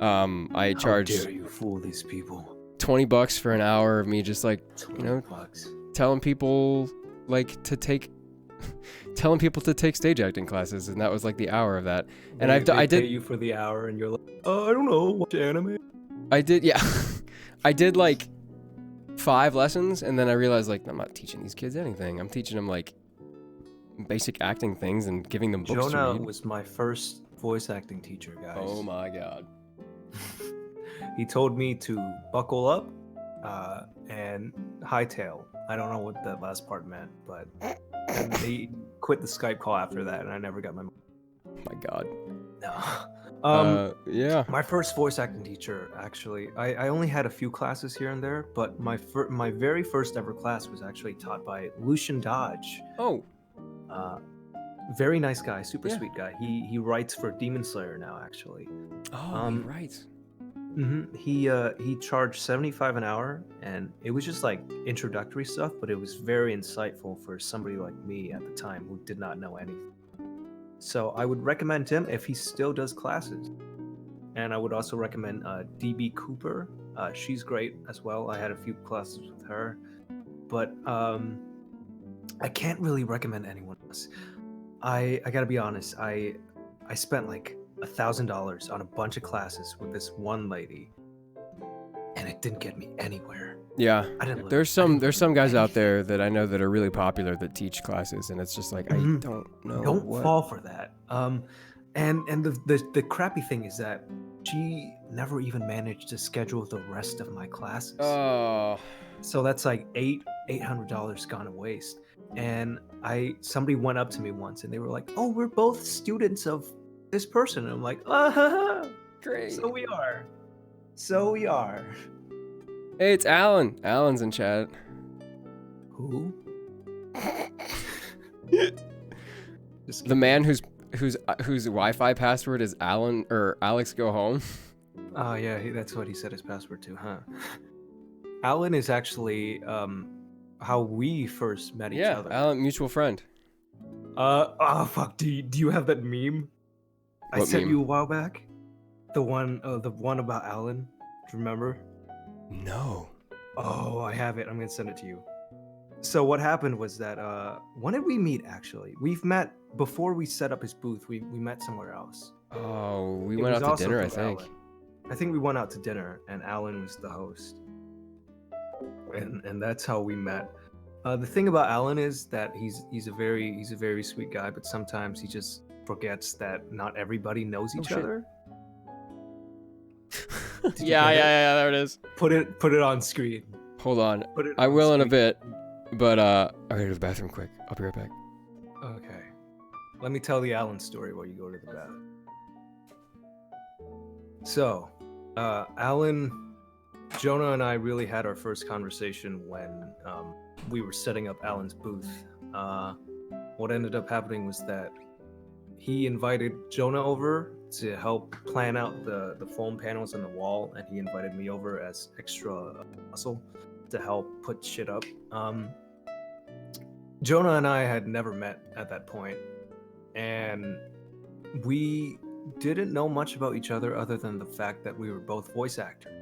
I charged. How dare you fool these people? $20 for an hour of me just like, $20. telling people to take stage acting classes, and that was like the hour of that. And I did pay you for the hour, and you're like, oh, I don't know, watch anime. I did, yeah. I did like 5 lessons, and then I realized like I'm not teaching these kids anything. I'm teaching them like basic acting things and giving them books Jonah to read. was my first voice acting teacher, guys. Oh my god. He told me to buckle up and hightail. I don't know what that last part meant, but and they quit the Skype call after that, and I never got my. Oh my god. No. Yeah. My first voice acting teacher, actually, I only had a few classes here and there, but my very first ever class was actually taught by Lucian Dodge. Oh. Very nice guy, super Yeah. sweet guy. He writes for DemonSlayer now, actually. Oh, you're right. He charged 75 an hour, and it was just like introductory stuff, but it was very insightful for somebody like me at the time who did not know anything. So I would recommend him if he still does classes. And I would also recommend DB Cooper. She's great as well. I had a few classes with her, but I can't really recommend anyone else. I gotta be honest. I spent like $1,000 on a bunch of classes with this one lady, and it didn't get me anywhere. Yeah, I didn't. there's some guys out there that I know that are really popular that teach classes, and it's just like I don't know. Don't what. fall for that. And the crappy thing is that she never even managed to schedule the rest of my classes. Oh, So that's like $800 gone to waste. And somebody went up to me once and they were like, "Oh, we're both students of this person." And I'm like, great. so we are. So we are. Hey, it's Alan. Alan's in chat. Who? Just The man whose Wi-Fi password is Alan or Aleks go home. Oh yeah, that's what he set his password to, huh? Alan is actually how we first met each other. Alan, mutual friend. Oh fuck, do you have that meme I What sent meme? you a while back? The one about Alan. Do you remember? No. Oh, I have it. I'm gonna send it to you. So what happened was that when did we meet actually? We've met before we set up his booth. We met somewhere else. Oh, we It went was out to also dinner, I through think. Alan. I think we went out to dinner and Alan was the host. And that's how we met. The thing about Alan is that he's a very sweet guy, but sometimes he just forgets that not everybody knows each shit. other. Did you Yeah, get it? there it is. Put it on screen. Hold on. Put it I on will in a screen. bit, but I gotta go to the bathroom quick. I'll be right back. Okay. Let me tell the Alan story while you go to the bathroom. So, Alan, Jonah and I really had our first conversation when we were setting up Alan's booth. What ended up happening was that he invited Jonah over to help plan out the foam panels on the wall, and he invited me over as extra muscle to help put shit up. Jonah and I had never met at that point, and we didn't know much about each other than the fact that we were both voice actors.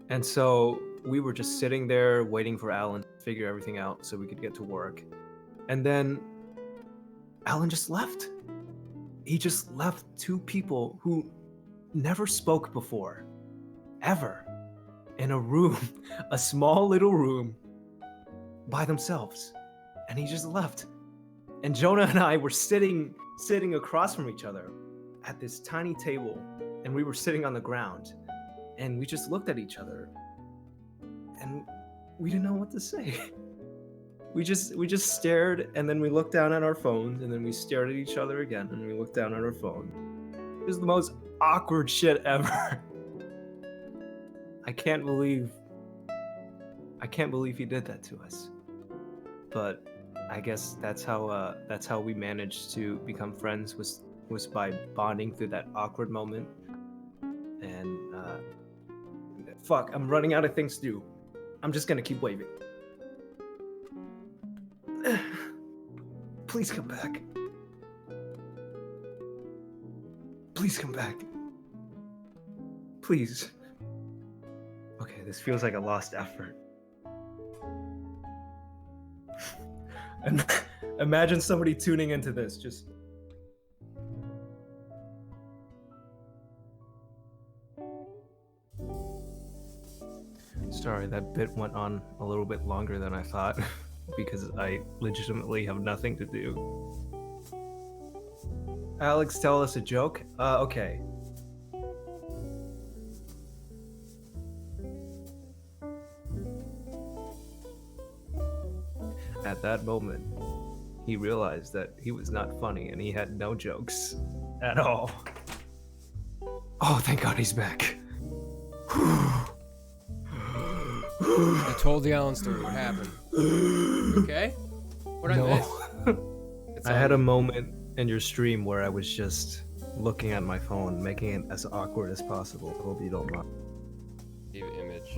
And so we were just sitting there waiting for Alan to figure everything out so we could get to work. And then Alan just left. He just left two people who never spoke before, ever, in a room, a small little room, by themselves. And he just left. And Jonah and I were sitting across from each other at this tiny table, and we were sitting on the ground, and we just looked at each other, and we didn't know what to say. We just stared, and then we looked down at our phones, and then we stared at each other again, and we looked down at our phone. It was the most awkward shit ever. I can't believe he did that to us. But I guess that's how we managed to become friends, was by bonding through that awkward moment. And fuck, I'm running out of things to do. I'm just gonna keep waving. Please come back. Please come back. Please. Okay, this feels like a lost effort. And imagine somebody tuning into this, just... Sorry, that bit went on a little bit longer than I thought, because I legitimately have nothing to do. Aleks, tell us a joke? Okay. At that moment, he realized that he was not funny and he had no jokes at all. Oh, thank God he's back. I told the Alan story. What happened? You okay? What I No. missed? It's I had a moment in your stream where I was just looking at my phone, making it as awkward as possible. I hope you don't mind. image.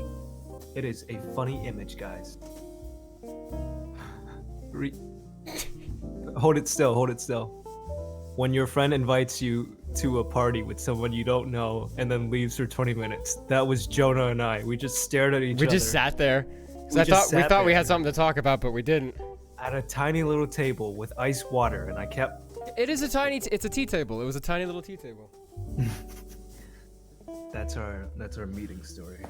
It is a funny image, guys. Hold it still, hold it still. When your friend invites you to a party with someone you don't know and then leaves for 20 minutes. That was Jonah and I. We just stared at each other. We just sat there. We thought we had something to talk about, but we didn't. At a tiny little table with ice water, and I kept... It's a tea table. It was a tiny little tea table. That's our meeting story.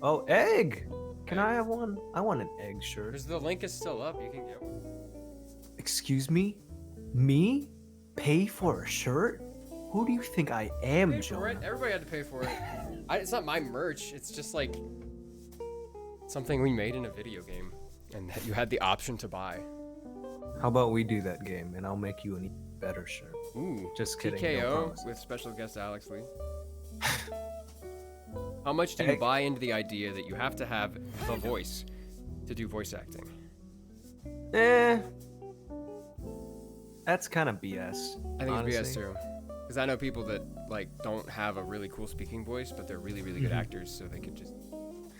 Oh, egg! Can I have one? I want an egg shirt. Because the link is still up. You can get one. Excuse me? Me? Pay for a shirt? Who do you think I am, Pay for Jonah? it. Everybody had to pay for it. It's not my merch. It's just like something we made in a video game, and that you had the option to buy. How about we do that game, and I'll make you an even better shirt. Ooh. Just kidding. No TKO promise. with special guest AleksLeVO. How much do you buy into the idea that you have to have the voice to do voice acting? That's kind of BS. I think honestly. it's BS too. Because I know people that like don't have a really cool speaking voice, but they're really, really good actors, so they could just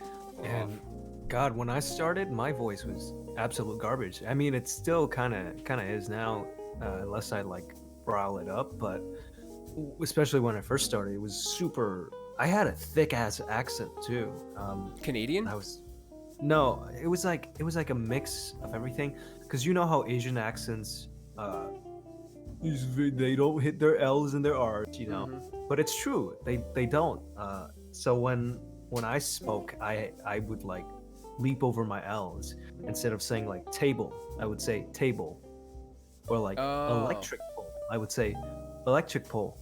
pull off. And God, when I started, my voice was absolute garbage. I mean, it still kind of is now, unless I like growl it up. But especially when I first started, it was super. I had a thick ass accent too. Canadian? No, it was like a mix of everything. Because you know how Asian accents, they don't hit their L's and their R's, you know. But it's true, they don't. So when I spoke, I would like leap over my L's. Instead of saying like table, I would say table, or like electric pole, I would say electric pole.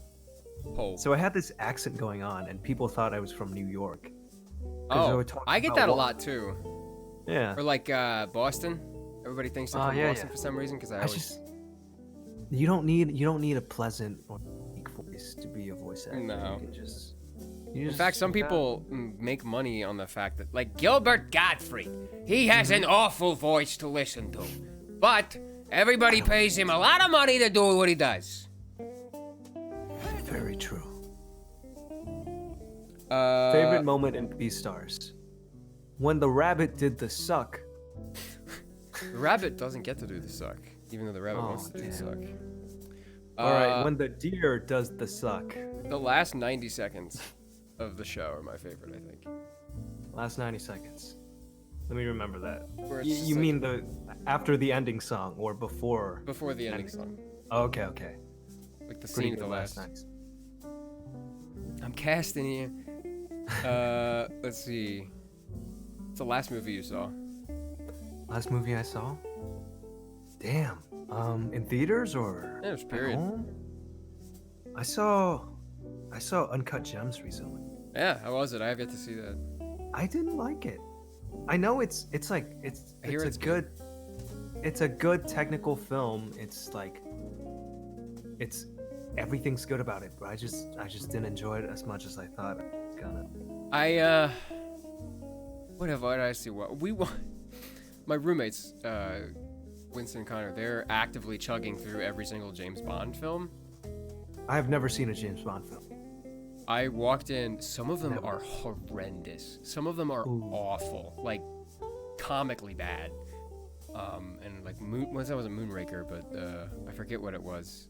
So I had this accent going on, and people thought I was from New York. Oh, I get that a lot too. Yeah. Or like Boston. Everybody thinks they're from Boston for some reason because I always. You don't need a pleasant or unique voice to be a voice actor. No. You can just In fact, some people make money on the fact that, like Gilbert Gottfried, he has an awful voice to listen to, but everybody pays him a lot of money to do what he does. Very true. Favorite moment in Beastars? When the rabbit did the suck. The rabbit doesn't get to do the suck, even though the rabbit wants to do the suck. Alright, when the deer does the suck. The last 90 seconds of the show are my favorite, I think. Last 90 seconds. Let me remember that. You mean the after the ending song or before? Before the ending song. Oh, okay. Like the scene of the last. I'm casting you. Let's see. What's the last movie you saw? Last movie I saw? Damn. In theaters or? Yeah, it was period. Home? I saw Uncut Gems recently. Yeah, how was it? I have yet to see that. I didn't like it. I know it's a good technical film. It's like everything's good about it, but I just didn't enjoy it as much as I thought I was gonna. What did I see? What my roommates, Winston and Connor, they're actively chugging through every single James Bond film. I have never seen a James Bond film. I walked in. Some of them are horrendous. Some of them are awful, like comically bad. And like once I was a Moonraker, but I forget what it was.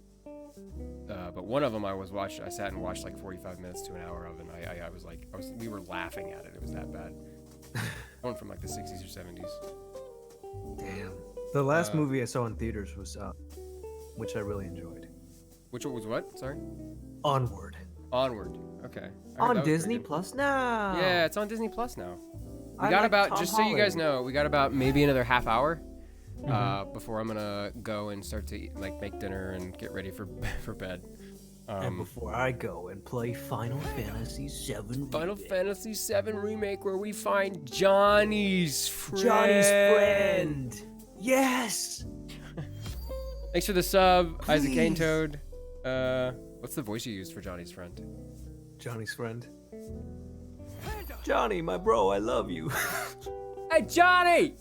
But one of them I sat and watched like 45 minutes to an hour of, and we were laughing at it. It was that bad. One from like the 60s or 70s. Damn. The last movie I saw in theaters was which I really enjoyed. Which one was what? Sorry. Onward. Okay. On Disney Plus now. Yeah, it's on Disney Plus now. We got about, just so you guys know, we got about maybe another half hour before I'm gonna go and start to like make dinner and get ready for bed. And before I go and play Final Fantasy VII. Final Fantasy VII Remake, where we find Johnny's friend. Johnny's friend. Yes. Thanks for the sub, Please. Isaac Kane Toad. What's the voice you used for Johnny's friend? Johnny's friend. Johnny, my bro, I love you. Hey, Johnny!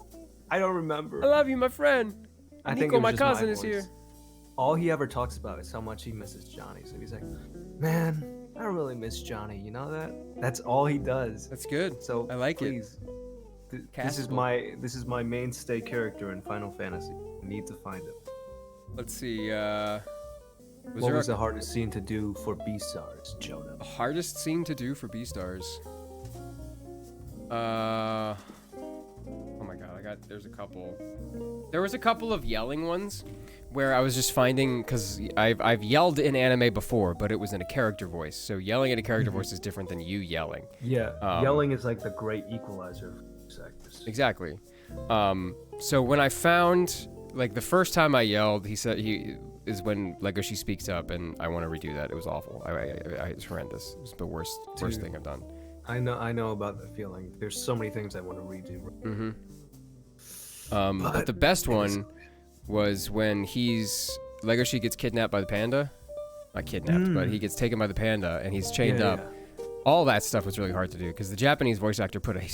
I don't remember. I love you, my friend. I think Nico, it was my just cousin, my is voice. here. All he ever talks about is how much he misses Johnny. So he's like, man, I don't really miss Johnny. You know that? That's all he does. That's good. So I like it. please, this is Castable. my mainstay character in Final Fantasy. I need to find him. Let's see. What was the hardest scene to do for Beastars, Jonah? Hardest scene to do for Beastars? Oh my god, there's a couple. There was a couple of yelling ones where I was just finding, because I've yelled in anime before, but it was in a character voice. So yelling in a character voice is different than you yelling. Yeah, yelling is like the great equalizer of voice actors. Exactly. So when I found, like, the first time I yelled, is when Legosi speaks up, and I want to redo that. It was awful. It's horrendous. It was the worst thing I've done. I know about the feeling. There's so many things I want to redo. But the best one was when Legoshi gets kidnapped by the panda. Not kidnapped, but he gets taken by the panda, and he's chained up. Yeah. All that stuff was really hard to do, because the Japanese voice actor put a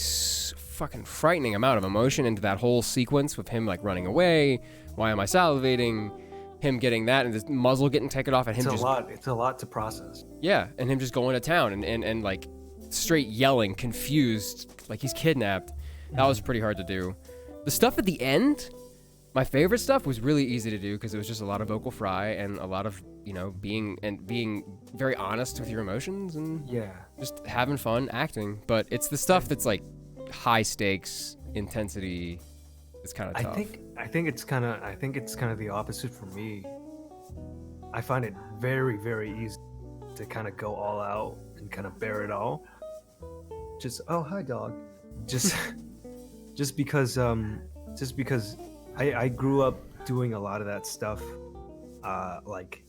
fucking frightening amount of emotion into that whole sequence with him, like, running away. Why am I salivating? Him getting that, and his muzzle getting taken off, and him It's a lot to process. Yeah, and him just going to town and like straight yelling, confused, like he's kidnapped. That was pretty hard to do. The stuff at the end, my favorite stuff, was really easy to do because it was just a lot of vocal fry and a lot of, being very honest with your emotions and just having fun acting. But it's the stuff that's like high stakes, intensity. It's kind of tough. I think it's kind of the opposite for me. I find it very, very easy to kind of go all out and kind of bear it all. Just, oh, hi, dog. Just because I grew up doing a lot of that stuff, like,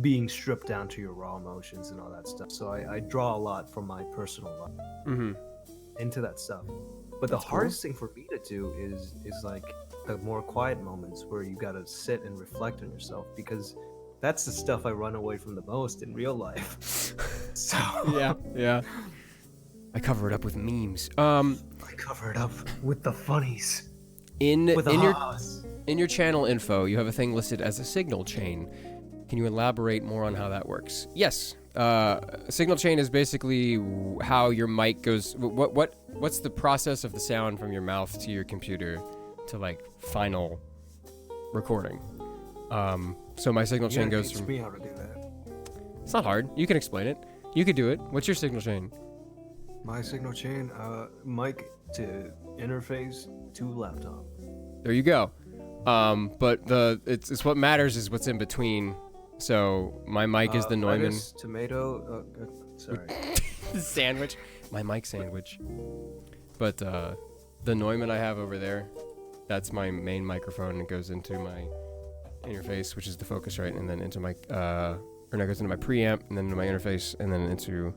being stripped down to your raw emotions and all that stuff. So I draw a lot from my personal life into that stuff. But the hardest thing for me to do is like the more quiet moments where you gotta sit and reflect on yourself, because that's the stuff I run away from the most in real life. So yeah. I cover it up with memes. I cover it up with the funnies. In your channel info, you have a thing listed as a signal chain. Can you elaborate more on how that works? Yes. A signal chain is basically how your mic goes. What's the process of the sound from your mouth to your computer to like final recording? So my signal chain goes from. Teach me how to do that. It's not hard. You can explain it. You could do it. What's your signal chain? My signal chain, mic to interface to laptop. There you go. But it's what matters is what's in between. So my mic is the Neumann. Lettuce, tomato. Sorry. Sandwich. My mic sandwich. But the Neumann I have over there, that's my main microphone. It goes into my interface, which is the Focusrite, and then into my goes into my preamp, and then into my interface, and then into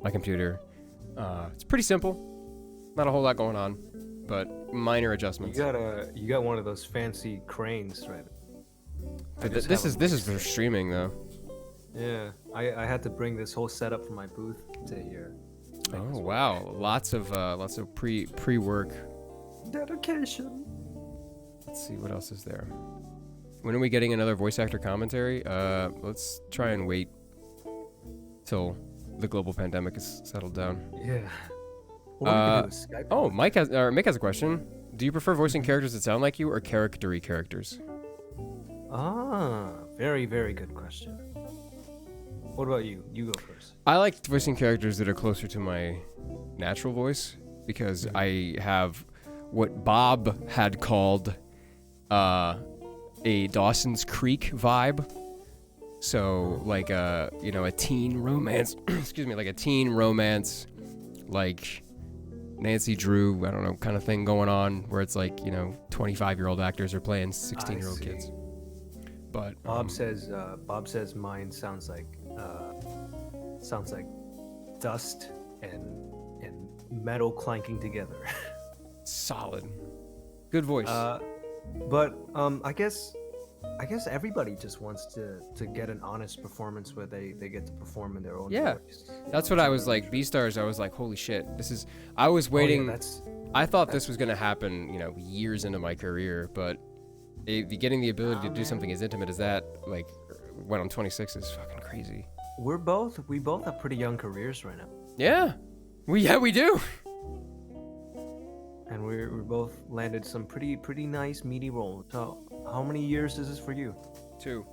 my computer. It's pretty simple. Not a whole lot going on, but minor adjustments. You got one of those fancy cranes, right? This is for streaming though. Yeah, I had to bring this whole setup from my booth to here. Oh wow, lots of pre-work. Dedication. Let's see what else is there. When are we getting another voice actor commentary? Let's try and wait till the global pandemic is settled down. Yeah. What are we Skype? Oh, Mike has a question. Do you prefer voicing characters that sound like you or character-y characters? Ah, very, very good question. What about you? You go first. I like voicing characters that are closer to my natural voice because I have what Bob had called a Dawson's Creek vibe. So like a teen romance, excuse me, like a teen romance, like Nancy Drew, I don't know, kind of thing going on where it's like, 25-year-old actors are playing 16-year-old kids. But Bob says mine sounds like dust and metal clanking together. Solid. Good voice. But I guess everybody just wants to get an honest performance where they get to perform in their own voice. That's what I was like. Beastars, I was like, holy shit, I was waiting. I thought this was going to happen, years into my career, but getting the ability to do something as intimate as that, like when I'm 26, is fucking crazy. We both have pretty young careers right now. Yeah, we do. And we're both landed some pretty nice meaty roles. So how many years is this for you? 2.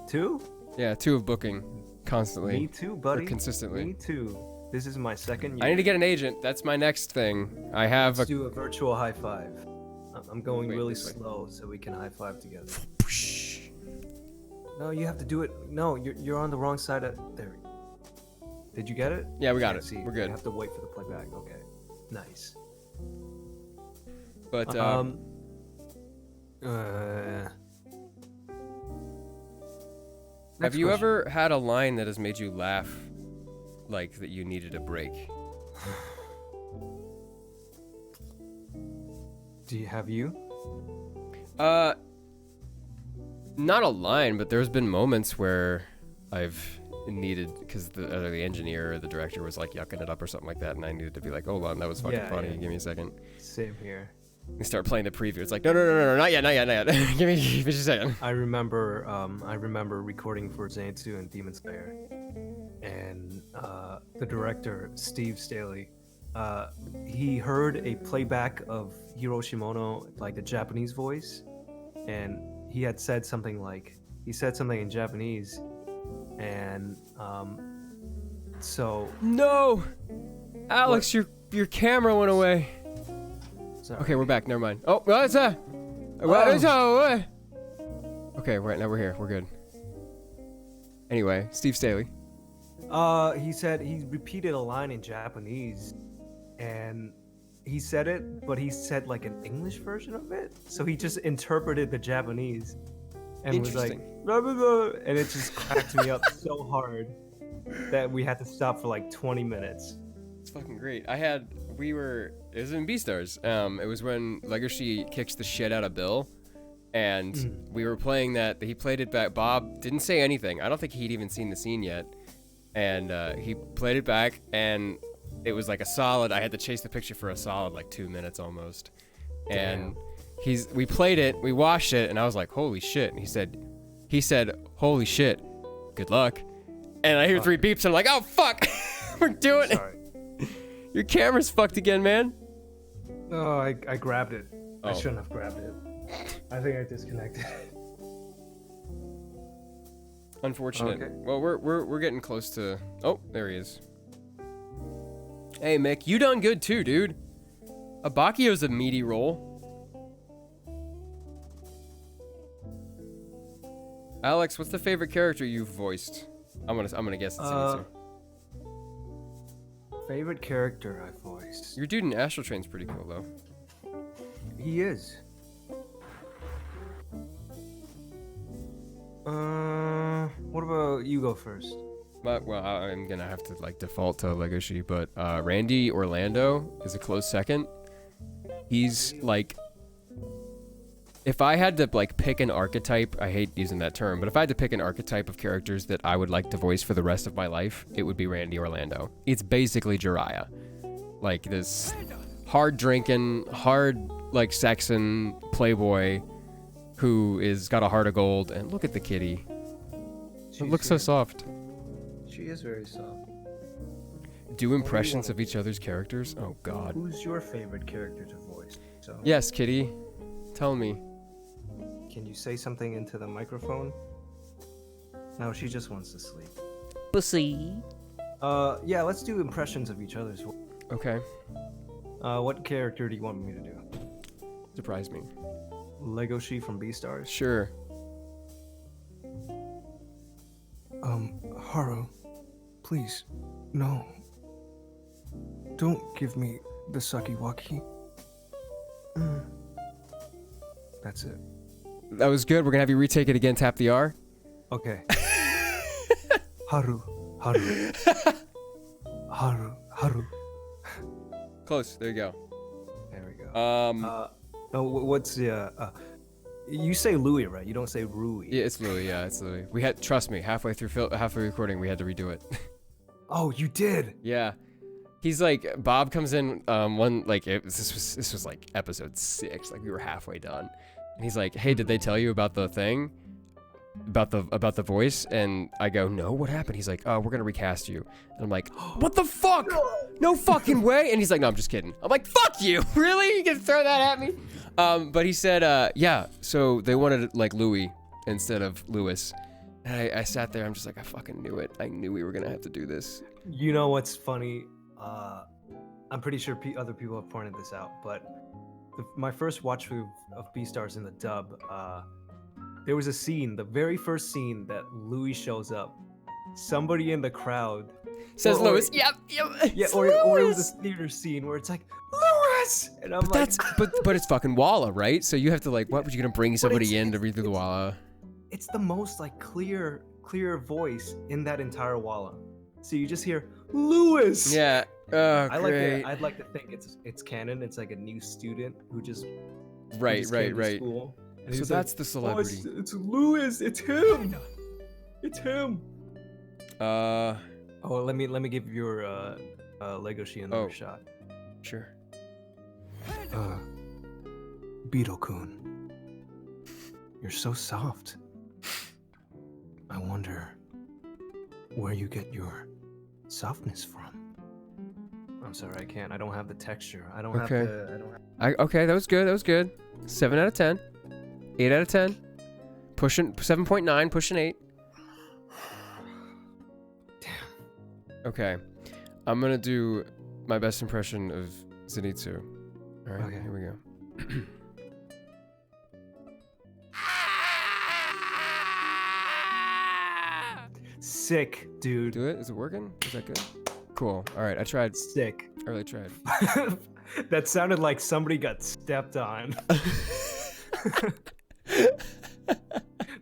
2? Yeah, 2 of booking constantly. Me too, buddy. Or consistently. Me too. This is my second year. I need to get an agent. That's my next thing. I have Let's do a virtual high five. I'm going Wait, really this way. slow so we can high five together. No, you have to do it. No, you're on the wrong side of there. Did you get it? Yeah, we got it. See, We're good. You have to wait for the playback. Okay. Nice. But Next have you question. ever had a line that has made you laugh, like that you needed a break? Have you? Not a line, but there's been moments where I've needed, because the engineer or the director was like yucking it up or something like that, and I needed to be like, hold on, that was fucking funny. Yeah. Give me a second. Same here. We start playing the preview. It's like, no, not yet. give me just a second. I remember recording for Xanadu and DemonSlayer, and the director Steve Staley, he heard a playback of Hiroshimono, like the Japanese voice, and he had said something in Japanese, and so No, Alex, your camera went away. sorry. Okay, we're back. Never mind. Oh, what's that? What? Okay, right now we're here. We're good. Anyway, Steve Staley. He said he repeated a line in Japanese, and he said it, but he said like an English version of it. So he just interpreted the Japanese, and was like, blah, blah, blah, and it just cracked me up so hard that we had to stop for like 20 minutes. It's fucking great. It was in Beastars. It was when Legosi kicks the shit out of Bill, and we were playing that. He played it back. Bob didn't say anything. I don't think he'd even seen the scene yet, and he played it back, and it was like a solid. I had to chase the picture for a solid like 2 minutes almost, and we played it, we watched it, and I was like, holy shit. And he said, holy shit, good luck. And I hear 3 beeps, and I'm like, oh fuck, we're doing it. Sorry. Your camera's fucked again, man. Oh, I grabbed it. I Oh. shouldn't have grabbed it. I think I disconnected. Unfortunate. Okay. Well, we're getting close to. Oh, there he is. Hey, Mick, you done good too, dude. Abakio's a meaty role. Alex, what's the favorite character you've voiced? I'm gonna guess it's an answer. Favorite character I voiced. Your dude in AstralChain's pretty cool though. He is. What about you go first? But, well, I'm gonna have to like default to Legosi, but Randy Orlando is a close second. He's like, if I had to like pick an archetype, I hate using that term, but if I had to pick an archetype of characters that I would like to voice for the rest of my life, it would be Randy Orlando. It's basically Jiraiya, like this hard drinking, hard like Saxon playboy who is got a heart of gold. And look at the kitty. It looks so soft. She is very soft. Do impressions of each other's characters? Oh god. Who's your favorite character to voice? So, Yes, kitty. Tell me. can you say something into the microphone? No, she just wants to sleep. Pussy. Yeah, let's do impressions of each other's. Okay. What character do you want me to do? Surprise me. Legosi from Beastars. Sure. Haru, please, no. Don't give me the sucky-wucky. That's it. That was good. We're gonna have you retake it again. Tap the R. Okay. Haru. Haru. Close. There you go. There we go. What's You say Louis, right? You don't say Rui. Yeah, it's Louis. Yeah, it's Louis. We had, trust me, halfway recording, we had to redo it. Oh, you did? Yeah. He's like, Bob comes in, this was like episode 6, like we were halfway done. And he's like, hey, did they tell you about the thing? About the voice? And I go, no, what happened? He's like, oh, we're gonna recast you. And I'm like, what the fuck? No fucking way. And he's like, no, I'm just kidding. I'm like, fuck you. Really? You can throw that at me? But he said, yeah, so they wanted like Louis instead of Lewis. And I sat there, I'm just like, I fucking knew it. I knew we were gonna have to do this. You know what's funny? I'm pretty sure other people have pointed this out, but my first watch through of Beastars in the dub, there was a scene, the very first scene that Louis shows up. Somebody in the crowd says Lewis. Yep. Yeah, or it was a theater scene where it's like Lewis, and I'm but like, but it's fucking Walla, right? So you have to like, what? You gonna bring somebody in to read through the Walla? It's the most like clear voice in that entire Walla. So you just hear Lewis. Yeah. Oh, great. I'd like to think it's canon. It's like a new student who just right. School, so that's the celebrity. Oh, it's Lewis. It's him. It's him. Oh, let me give your Legosi another shot. Sure. Beetle-kun, you're so soft. I wonder where you get your softness from. I'm sorry, I can't. I don't have the texture. I don't have the. Okay, that was good. 7 out of 10. 8 out of 10. Pushing 7.9. Pushing 8. Damn. Okay, I'm gonna do my best impression of Zenitsu. All right, Here we go. Sick, dude. Do it? Is it working? Is that good? Cool. All right, I tried. Sick. I really tried. That sounded like somebody got stepped on.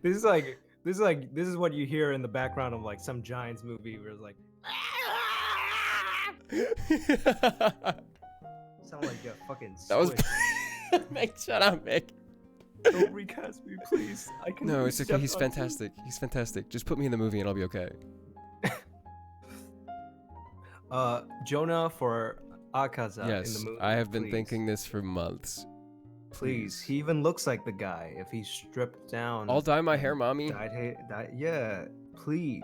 This is what you hear in the background of like some Giants movie where it's like sound like a fucking that was switch. Mick, shut up, Mick. Don't recast me, please. I can. No, it's okay. He's fantastic. He's fantastic. Just put me in the movie and I'll be okay. Jonah for Akaza in the movie. I have been thinking this for months. Please, he even looks like the guy if he's stripped down. I'll dye my hair, mommy. Yeah, please.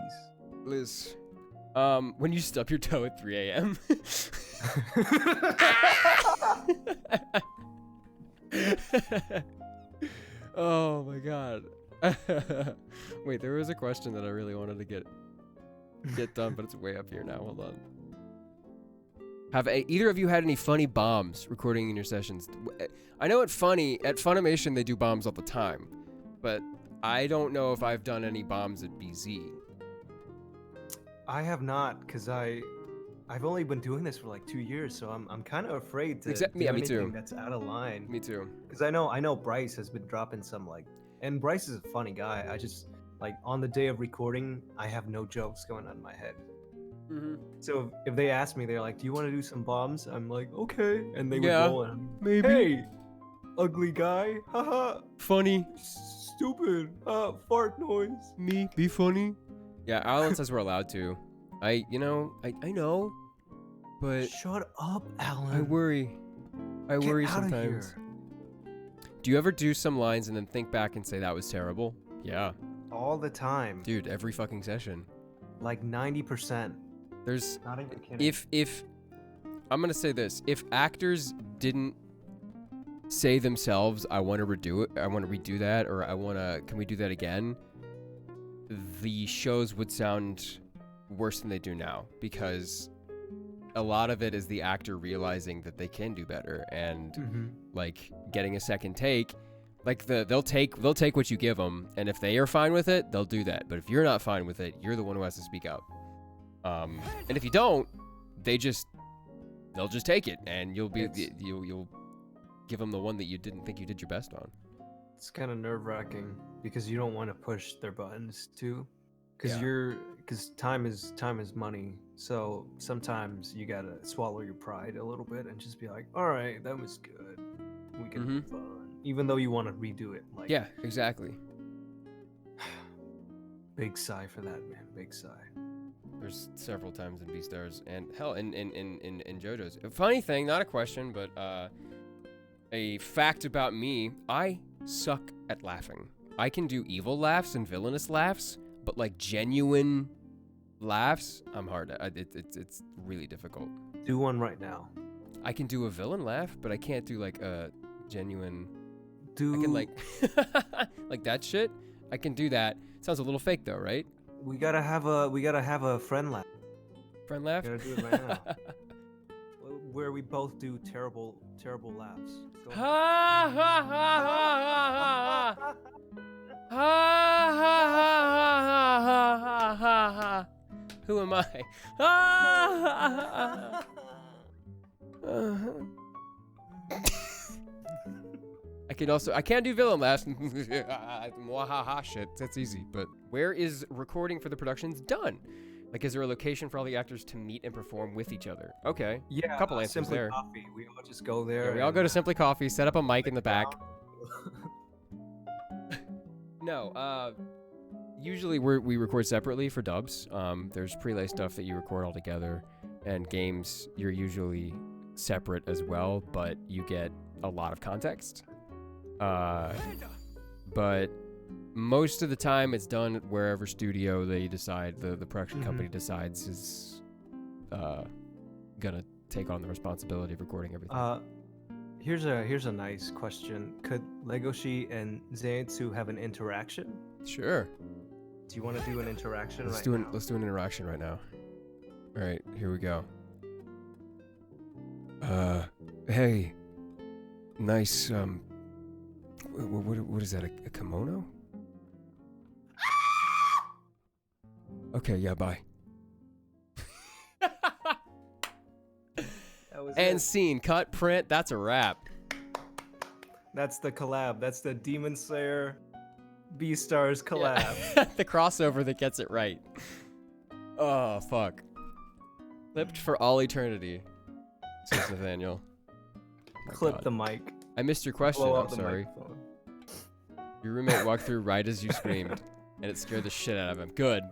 Liz, when you stub your toe at 3 a.m. Oh my god. Wait, there was a question that I really wanted to get done, but it's way up here now. Hold on. Have either of you had any funny bombs recording in your sessions? I know at Funimation they do bombs all the time, but I don't know if I've done any bombs at BZ. I have not, cause I've only been doing this for like 2 years, so I'm kind of afraid to do anything too. that's out of line. Me too. Cause I know Bryce has been dropping some like, and Bryce is a funny guy. I just like on the day of recording, I have no jokes going on in my head. Mm-hmm. So if they ask me, they're like, "Do you want to do some bombs?" I'm like, "Okay," and they would Yeah, go and maybe. Hey, ugly guy, haha, Funny. stupid, fart noise. Me, be funny. Yeah, Alan says we're allowed to. I know, but Shut up, Alan. I worry. Get Sometimes. Out of here. Do you ever do some lines and then think back and say that was terrible? Yeah. All the time. Dude, every fucking session. Like 90%. There's Not even kidding. if I'm gonna say this, if actors didn't say themselves, I want to redo that, or can we do that again? The shows would sound worse than they do now, because a lot of it is the actor realizing that they can do better and like getting a second take. Like they'll take what you give them, and if they are fine with it, they'll do that. But if you're not fine with it, you're the one who has to speak up. And if you don't, they'll just take it, and you'll give them the one that you didn't think you did your best on. It's kind of nerve-wracking because you don't want to push their buttons too, because time is money. So sometimes you gotta swallow your pride a little bit and just be like, all right, that was good. We can move on. Even though you want to redo it. Like, yeah, exactly. Big sigh for that, man. Big sigh. There's several times in Beastars, and hell, in Jojo's. A funny thing, not a question, but a fact about me. I suck at laughing. I can do evil laughs and villainous laughs, but like genuine laughs, I'm hard at. It's really difficult. Do one right now. I can do a villain laugh, but I can't do like a genuine. Do I can like like that shit. I can do that. Sounds a little fake though, right? we gotta have a friend laugh. Friend laugh. We gotta do it right now. Where we both do terrible laughs. Go ahead. Ha ha ha ha ha ha ha ha ha ha ha ha. Who am I? Ha I can't do villain laughs. Mwahaha shit. That's easy. But where is recording for the productions done? Like, is there a location for all the actors to meet and perform with each other? Okay. Yeah, a couple answers Simply there. Coffee. We all just go there. Yeah, we all go to Simply Coffee, set up a mic in the back. No, usually we record separately for dubs. There's prelay stuff that you record all together, and games you're usually separate as well, but you get a lot of context. But most of the time it's done at wherever studio they decide, the production company decides is gonna take on the responsibility of recording everything. Here's a nice question. Could Legosi and Zaitsu have an interaction? Sure. Do you want to do an interaction Let's now? do an interaction right now. All right, here we go. Hey, nice. What is that? A kimono? Okay, yeah, bye. That was And it. scene, cut, print. That's a wrap. That's the collab. That's the DemonSlayer Beastars collab. Yeah. The crossover that gets it right. Oh, fuck. Clipped for all eternity, says Nathaniel. My Clip God. the mic. I missed your question. Blow I'm out the sorry. microphone. Your roommate walked through right as you screamed, and it scared the shit out of him. Good.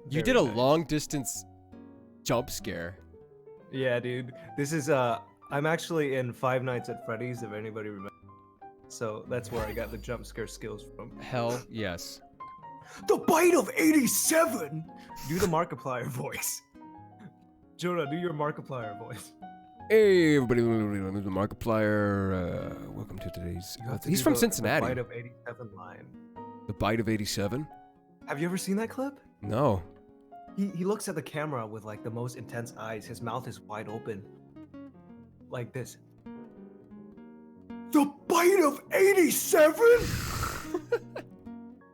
You Very did a nice. long distance jump scare. Yeah, dude. This is I'm actually in Five Nights at Freddy's, if anybody remembers. So that's where I got the jump scare skills from. Hell yes. The bite of 87. Do the Markiplier voice. Jonah, do your Markiplier voice. Hey everybody, this is Markiplier. Welcome to today's. You have to He's do from the Cincinnati. bite of 87 line. The bite of 87? Have you ever seen that clip? No. He looks at the camera with like the most intense eyes. His mouth is wide open. Like this. The bite of 87?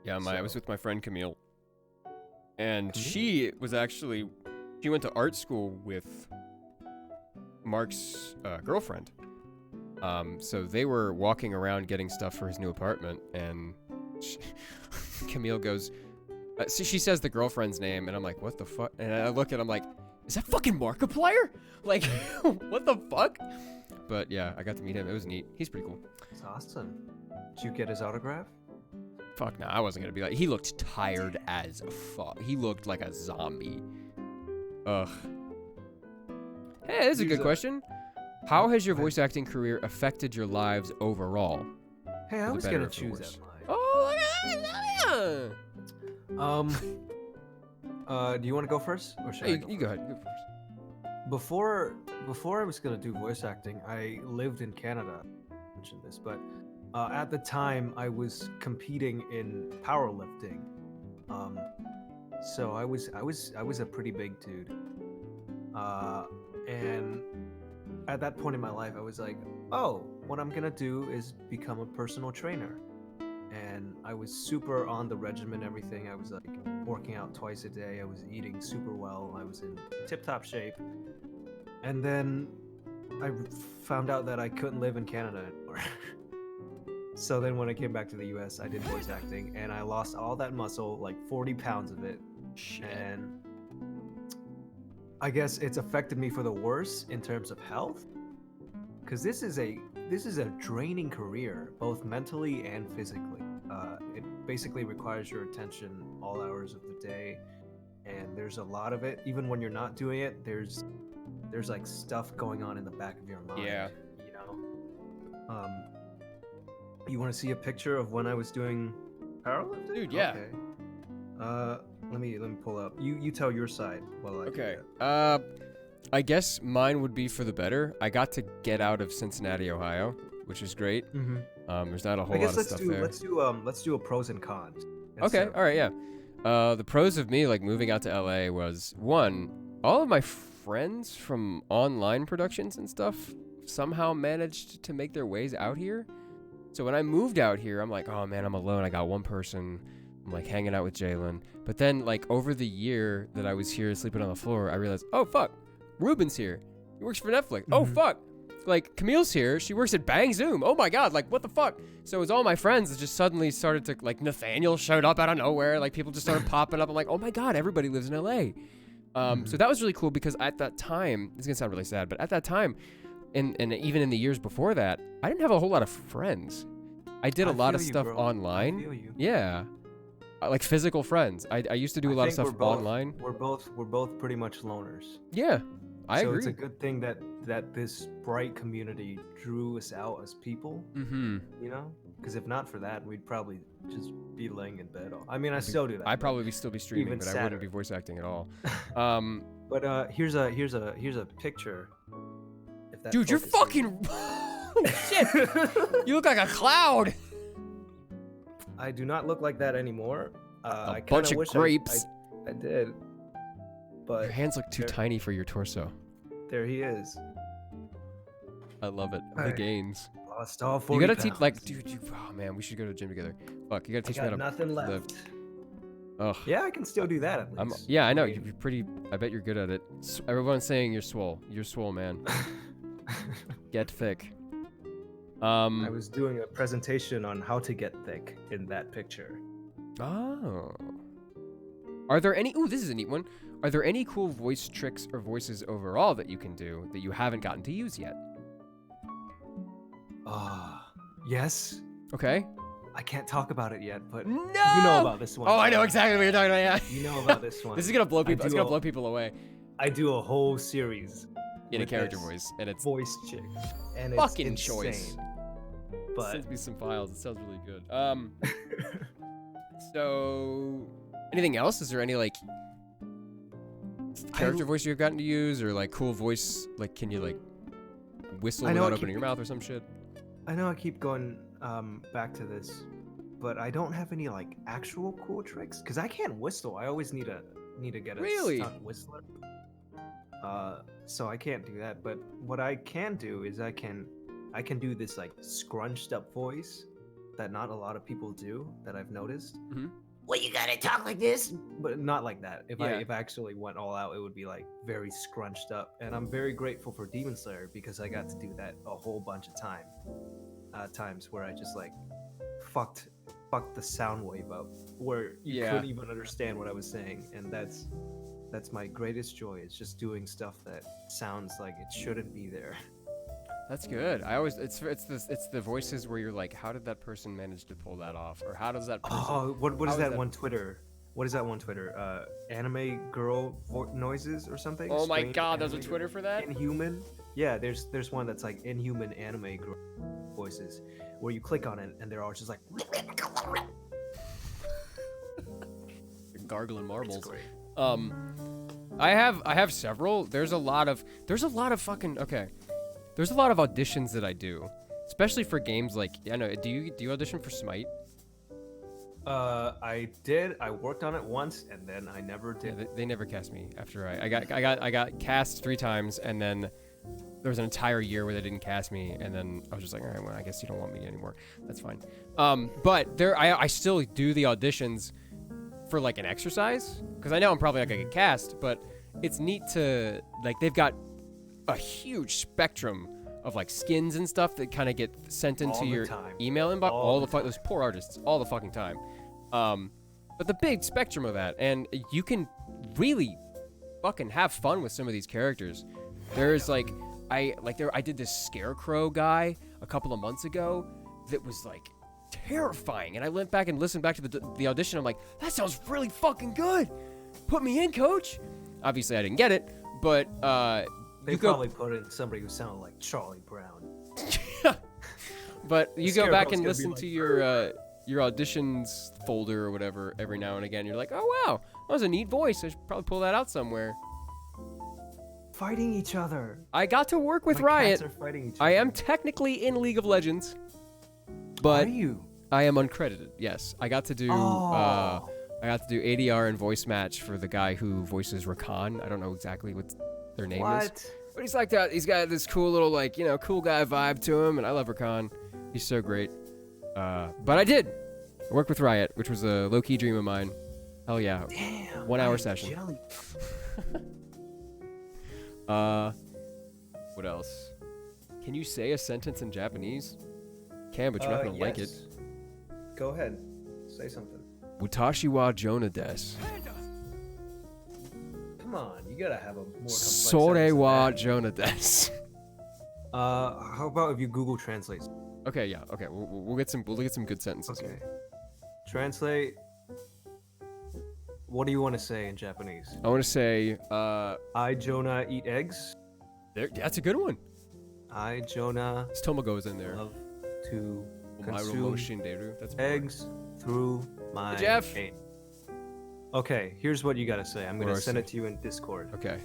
Yeah, I was with my friend Camille, and Camille? she went to art school with Mark's girlfriend. So they were walking around getting stuff for his new apartment, and Camille goes, so she says the girlfriend's name, and I'm like, what the fuck? And I look at him like, is that fucking Markiplier? Like, what the fuck? But yeah, I got to meet him. It was neat. He's pretty cool. It's awesome. Did you get his autograph? Fuck, nah, I wasn't gonna be like. He looked tired as fuck. He looked like a zombie. Ugh. Hey, this is a good question. How has your voice acting career affected your lives overall? Hey, I For the was better gonna or for choose worse? that line. Oh, look at that! Do you want to go first, or should I Hey, go you go ahead. You go first. Before I was gonna do voice acting, I lived in Canada. I mentioned this, but at the time I was competing in powerlifting. So I was a pretty big dude. And at that point in my life, I was like, oh, what I'm gonna do is become a personal trainer. And I was super on the regimen, everything. I was like working out twice a day. I was eating super well. I was in tip-top shape. And then I found out that I couldn't live in Canada anymore. So then when I came back to the US, I did voice acting, and I lost all that muscle, like 40 pounds of it. Shit. And I guess it's affected me for the worse in terms of health, because this is a draining career, both mentally and physically. It basically requires your attention all hours of the day, and there's a lot of it. Even when you're not doing it, there's like stuff going on in the back of your mind. Yeah. You know. You want to see a picture of when I was doing powerlifting? Dude, yeah. Okay. Let me pull up. You tell your side while I do Okay. that. I guess mine would be for the better. I got to get out of Cincinnati, Ohio, which is great. Mm-hmm. There's not a whole I guess lot of let's stuff do there. let's do a pros and cons. Okay, all right, yeah. The pros of me like moving out to LA was one, all of my friends from online productions and stuff somehow managed to make their ways out here. So when I moved out here, I'm like, oh man, I'm alone. I got one person. I'm like hanging out with Jalen. But then like over the year that I was here sleeping on the floor, I realized, oh fuck, Ruben's here. He works for Netflix. Oh fuck. Like Camille's here. She works at Bang Zoom. Oh my god, like what the fuck? So it was all my friends that just suddenly started to like Nathaniel showed up out of nowhere. Like people just started popping up. I'm like, oh my god, everybody lives in LA. So that was really cool because at that time, this is gonna sound really sad, but at that time, and even in the years before that, I didn't have a whole lot of friends. I did a lot of stuff online. I feel you. Yeah. Like physical friends. I used to do a lot of stuff online. We're both pretty much loners. Yeah, I agree. So it's a good thing that this bright community drew us out as people. Mm-hmm. You know, because if not for that, we'd probably just be laying in bed. I mean, I still do that. I'd probably still be streaming, even but I sadder. wouldn't be voice acting at all. But here's a picture. If that Dude, you're focuses. fucking. Holy shit! You look like a cloud. I do not look like that anymore. A I bunch kinda of wish grapes. I did. But Your hands look too there- tiny for your torso. there he is. I love it. The Alright. gains. Lost all 40 You gotta teach, pounds. like, dude. Oh man, we should go to the gym together. Fuck, you gotta teach I me got how to nothing left. lift. Ugh. Yeah, I can still do that at least. Yeah, I know. I mean- You're pretty. I bet you're good at it. Everyone's saying you're swole. You're swole, man. Get thick. I was doing a presentation on how to get thick in that picture. Oh. Are there any? Ooh, this is a neat one. Are there any cool voice tricks or voices overall that you can do that you haven't gotten to use yet? Yes. Okay. I can't talk about it yet, but No. you know about this one. Oh, I know exactly what you're talking about. Yeah. You know about this one. This is gonna blow I people. It's do gonna a- blow people away I do a whole series in a with character this voice, and it's voice chick, and fucking it's choice. insane. But sends me some files. It sounds really good. So anything else? Is there any like character voice you've gotten to use, or like cool voice? Like, can you like whistle I know without I opening keep- your mouth or some shit? I know I keep going back to this, but I don't have any like actual cool tricks because I can't whistle. I always need to get a Really? stunt whistler. So I can't do that. But what I can do is I can do this like scrunched up voice that not a lot of people do that I've noticed. Well, you gotta talk like this. But not like that. If Yeah. I actually went all out, it would be like very scrunched up. And I'm very grateful for DemonSlayer because I got to do that a whole bunch of times where I just like fucked the sound wave up where you Yeah. couldn't even understand what I was saying. And that's my greatest joy. It's just doing stuff that sounds like it shouldn't be there. That's good. I always it's the voices where you're like, how did that person manage to pull that off, or how does that person? Oh, what how is is that that- one Twitter? What is that one Twitter? Anime girl noises or something? Oh my Strange god, there's a anime Twitter for that. Inhuman. Yeah, there's one that's like inhuman anime girl voices where you click on it and they're all just like Gargling it's marbles. great. I have several. There's a lot of fucking okay. There's a lot of auditions that I do, especially for games like I know. Do you audition for Smite? I did. I worked on it once and then I never Yeah, did. they never cast me after I got cast 3 times, and then there was an entire year where they didn't cast me, and then I was just like, all right, well, I guess you don't want me anymore. That's fine. But I still do the auditions for like an exercise because I know I'm probably not gonna get cast, but it's neat to like they've got a huge spectrum of like skins and stuff that kind of get sent into All the your time. email inbox All the those poor artists all the fucking time. But the big spectrum of that, and you can really fucking have fun with some of these characters. There's like I did this scarecrow guy a couple of months ago that was like terrifying, and I went back and listened back to the audition. I'm like, that sounds really fucking good. Put me in, coach. Obviously, I didn't get it, but They you go. probably put in somebody who sounded like Charlie Brown. But you go Scarecrow's back and gonna be listen like, to your auditions folder or whatever every now and again. You're like, oh wow, that was a neat voice. I should probably pull that out somewhere. Fighting each other. I got to work with My Riot. cats are fighting each I other. am technically in League of Legends, Are but you? I am uncredited. Yes, I got to do Oh. I got to do ADR and voice match for the guy who voices Rakan. I don't know exactly what their name is, but he's like that. He's got this cool little like cool guy vibe to him, and I love Rakan. He's so great. But I did work with Riot, which was a low-key dream of mine. Hell yeah. Damn. 1 hour I'm session. jelly. What else? Can you say a sentence in Japanese? Can, but you're not gonna like it. Yes. Go ahead. Say something. Watashi wa Jonah desu. Come on, you gotta have a more complex Sore sentence than wa that. Jonah desu. How about if you Google Translate? Okay, yeah, okay. We'll get some good sentences. Okay. Translate. What do you want to say in Japanese? I want to say, I, Jonah, eat eggs. that's a good one. I, Jonah, It's Tomogo's in there. love to Omairo consume Shinderu. That's eggs through my Jeff. vein. Okay, here's what you gotta say. I'm What gonna do I send say? it to you in Discord. Okay.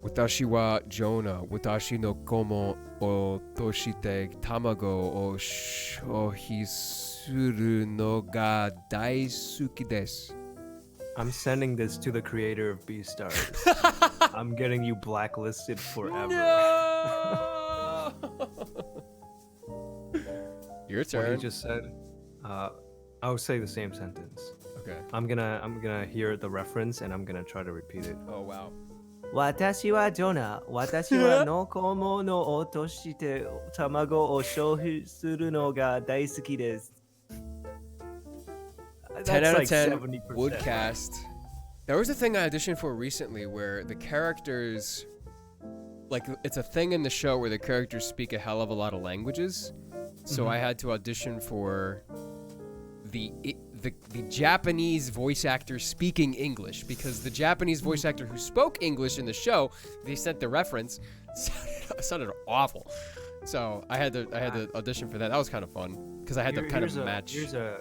Watashi wa Jonah. Watashi no komo o toshite tamago o shohi suru no ga daisuki desu. I'm sending this to the creator of Beastars. I'm getting you blacklisted forever. No! Your What turn. you just said. I'll say the same sentence. Okay. I'm gonna hear the reference and I'm gonna try to repeat it. Oh wow. 私はジョナ。私はの子物をとして卵を消費するのが大好きです。 10 out of 10 70%. woodcast. There was a thing I auditioned for recently where the characters, like, it's a thing in the show where the characters speak a hell of a lot of languages. So I had to audition for the Japanese voice actor speaking English, because the Japanese voice actor who spoke English in the show, they sent the reference, sounded awful. So I had to audition for that. That was kind of fun because I had to kind of match. Here's a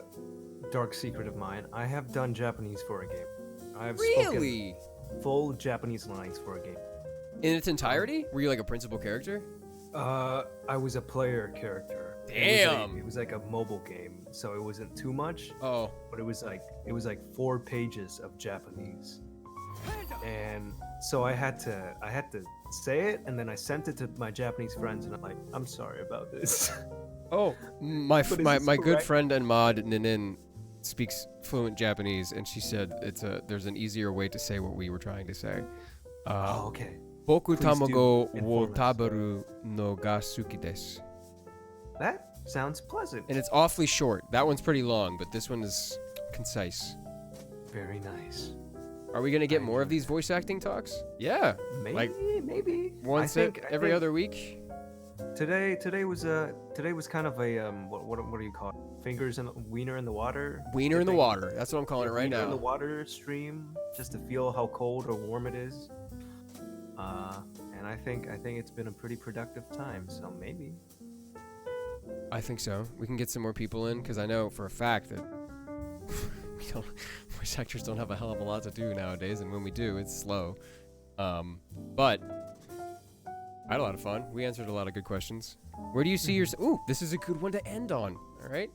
dark secret of mine. I have done Japanese for a game. I have Really? spoken full Japanese lines for a game. In its entirety? Were you like a principal character? I was a player character. Damn. It was like a mobile game, so it wasn't too much. Oh. But it was like 4 pages of Japanese, and so I had to say it, and then I sent it to my Japanese friends, and I'm like, I'm sorry about this. Oh, my But is my, this my good correct? friend and mod Ninin speaks fluent Japanese, and she said there's an easier way to say what we were trying to say. Oh, okay. Boku Please do tamago wo inform us. taberu no ga suki desu. That sounds pleasant. And it's awfully short. That one's pretty long, but this one is concise. Very nice. Are we gonna get I more of enjoy these voice acting talks? Yeah. Maybe, Like maybe. once I think every other week. Today was kind of a what do you call it? Fingers in the, wiener in the water. Wiener in the Dipping water. That's what I'm calling it right wiener in the now. water stream, just to feel how cold or warm it is. And I think it's been a pretty productive time. So maybe. I think so. We can get some more people in because I know for a fact that voice actors don't have a hell of a lot to do nowadays, and when we do, it's slow. But I had a lot of fun. We answered a lot of good questions. Where do you see yourself? Ooh, this is a good one to end on. All right.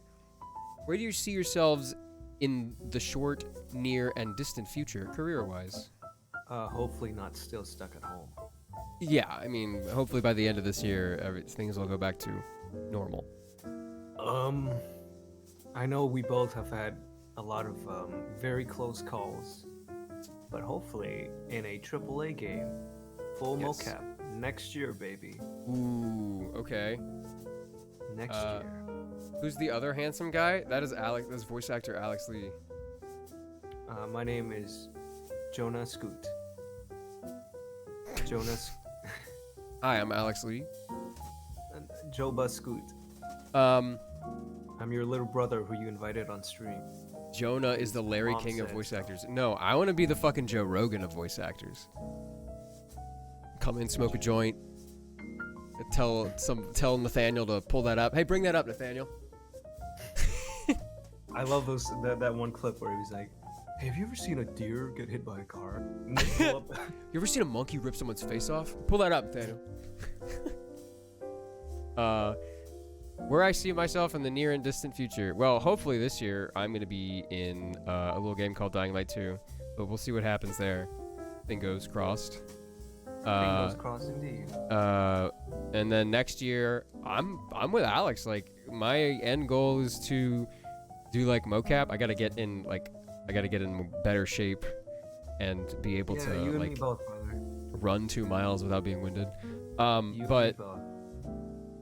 Where do you see yourselves in the short, near, and distant future, career-wise? Hopefully not still stuck at home. Yeah, I mean, hopefully by the end of this year, things will go back to normal. I know we both have had a lot of very close calls, but hopefully in a AAA game, full Yes. mocap next year, baby. Ooh, okay. Next year. Who's the other handsome guy? That is Aleks. That's voice actor AleksLeVO. My name is Jonah Scoot. Jonas. Hi, I'm AleksLeVO. Joba Scoot. I'm your little brother who you invited on stream. Jonah is the Larry Mom King of said voice so. actors. No, I want to be the fucking Joe Rogan of voice actors. come in, smoke a joint, tell Nathaniel to pull that up. Hey, bring that up, Nathaniel. I love that one clip where he was like, "Hey, have you ever seen a deer get hit by a car?" And they pull up. You ever seen a monkey rip someone's face off? Pull that up, Nathaniel. Where I see myself in the near and distant future. Well, hopefully this year I'm going to be in a little game called Dying Light 2, but we'll see what happens there. Fingers crossed. Fingers crossed indeed. And then next year I'm with Aleks. Like, my end goal is to do like mocap. I gotta get in better shape and be able to you and like me both, brother. run 2 miles without being winded. You But and me both.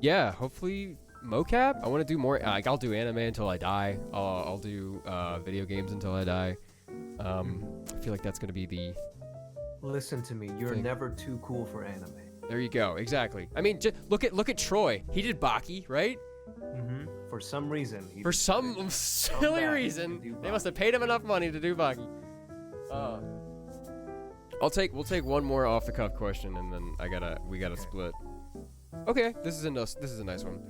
yeah, hopefully mocap. I want to do more. Like, I'll do anime until I die. I'll do video games until I die. I feel like that's gonna be the. Listen to me. You're never too cool for anime. There you go. Exactly. I mean, just look at Troy. He did Baki, right? Mm-hmm. For some reason. For some silly reason, they must have paid him enough money to do Baki. We'll take one more off the cuff question, and then we gotta split. Okay, this is a nice one.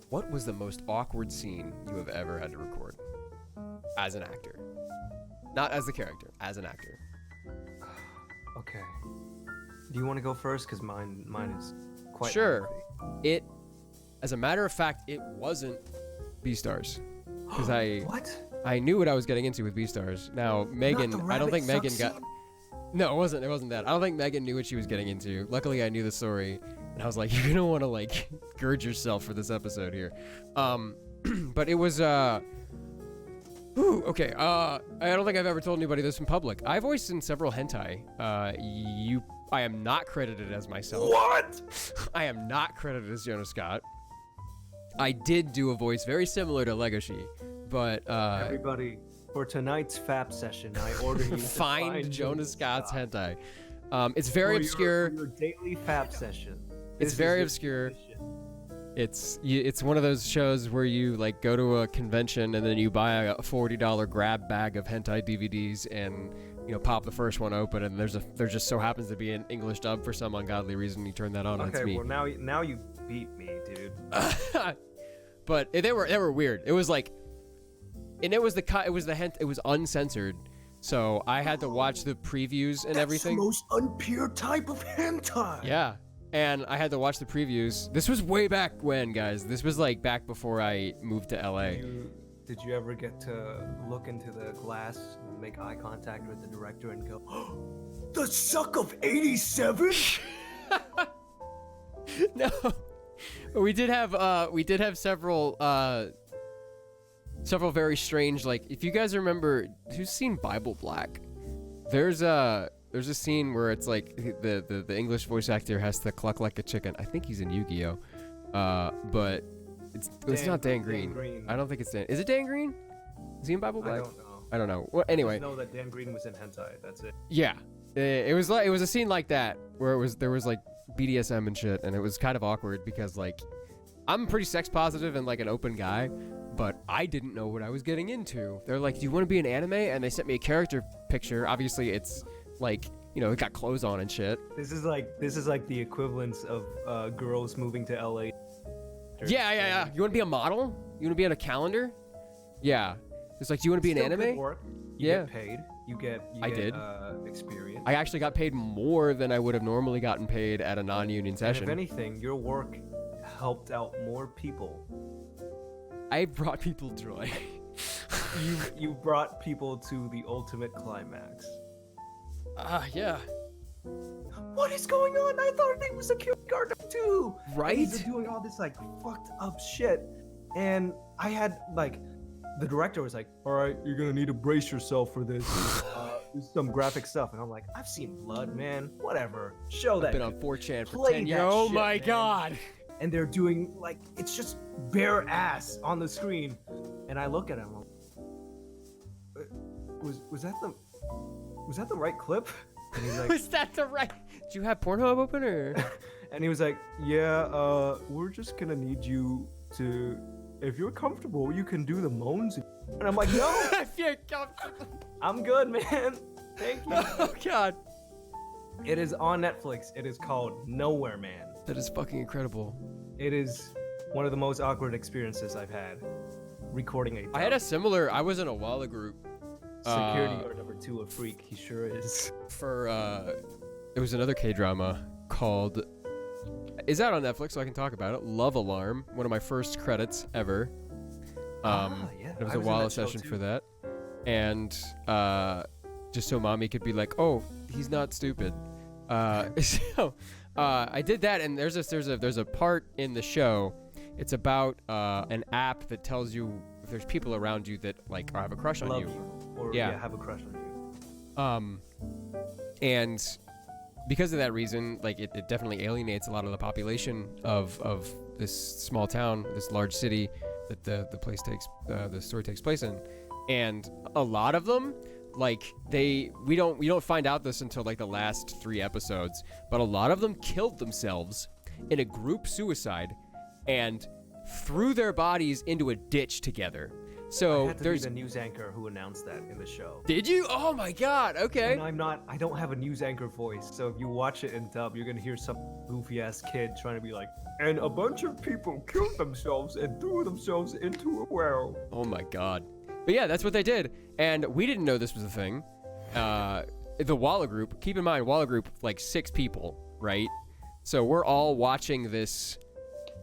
What was the most awkward scene you have ever had to record as an actor? Not as the character, as an actor. Okay. Do you want to go first? Because mine is quite. Sure. lengthy. As a matter of fact, it wasn't Beastars, because What? I knew what I was getting into with Beastars. Now Megan, I don't think Megan got. No, it wasn't that. I don't think Megan knew what she was getting into. Luckily, I knew the story, and I was like, you're gonna want to like gird yourself for this episode here. But it was okay. I don't think I've ever told anybody this in public. I've voiced in several hentai. I am not credited as myself. What? I am not credited as Jonah Scott. I did do a voice very similar to Legosi, but Everybody, for tonight's FAP session, I order you to find Jonah Scott's Scott. hentai. It's very For obscure. your daily FAP session. It's very obscure. It's one of those shows where you like go to a convention and then you buy a $40 grab bag of hentai DVDs and pop the first one open, and there just so happens to be an English dub for some ungodly reason. You turn that on, and it's me. Well now you beat me, dude. But they were weird. It was like, and it was uncensored, so I had to watch the previews and everything. That's the most unpure type of hentai. Yeah, and I had to watch the previews. This was way back when, guys. This was like back before I moved to LA. Did you ever get to look into the glass and make eye contact with the director and go, oh, "The suck of '87"? No, we did have several very strange, like, if you guys remember, who's seen Bible Black? There's a scene where it's like the English voice actor has to cluck like a chicken. I think he's in Yu-Gi-Oh, but it's not Dan Green. I don't think it's Dan. Is it Dan Green? Is he in Bible Black? I don't know. Well, anyway. I just know that Dan Green was in hentai. That's it. Yeah, it was a scene like that where there was like BDSM and shit, and it was kind of awkward because like I'm pretty sex positive and like an open guy, but I didn't know what I was getting into. They're like, "Do you want to be in anime?" And they sent me a character picture. Obviously, it's like it got clothes on and shit. This is like the equivalence of girls moving to LA. Yeah. You want to be a model? You want to be on a calendar? Yeah. It's like, do you want to be in anime? Good work. You Yeah. get paid. You get experience. I actually got paid more than I would have normally gotten paid at a non-union session. And if anything, your work helped out more people. I brought people joy. You brought people to the ultimate climax. Yeah. What is going on? I thought it was a kindergarten too. Right? And he's doing all this like fucked up shit, and I had like, the director was like, "All right, you're gonna need to brace yourself for this. There's some graphic stuff," and I'm like, "I've seen blood, man. Whatever. Show that." I've been on 4chan for Play 10 that years. Oh shit, my man. god. And they're doing like, it's just bare ass on the screen, and I look at him. Was that the right clip? And he's like, Was that the right? Do you have Pornhub open or? and he was like, "Yeah, we're just gonna need you to, if you're comfortable, you can do the moans." And I'm like, "No, If you're comfortable. I'm good, man. Thank you." Oh god. It is on Netflix. It is called Nowhere Man. That is fucking incredible. It is one of the most awkward experiences I've had recording a. I had a similar. I was in a Walla group. Security guard number 2, a freak. He sure is. For it was another K-drama called. Is out on Netflix, so I can talk about it. Love Alarm, one of my first credits ever. Yeah. It was a Walla session for that, and just so mommy could be like, "Oh, he's not stupid." So I did that, and there's a part in the show. It's about an app that tells you if there's people around you that like have a crush on Love you. Or Yeah. have a crush on you. And because of that reason, like it definitely alienates a lot of the population of this small town, this large city that the story takes place in, and a lot of them, like we don't find out this until like the last 3 episodes, but a lot of them killed themselves in a group suicide and threw their bodies into a ditch together. So I had to be there's the news anchor who announced that in the show. Did you? Oh my god. Okay. And I don't have a news anchor voice, so if you watch it in dub, you're gonna hear some goofy ass kid trying to be like, and a bunch of people killed themselves and threw themselves into a well. Oh my god. But yeah, that's what they did, and we didn't know this was a thing. The Walla group. Keep in mind, Walla group, like 6 people, right? So we're all watching this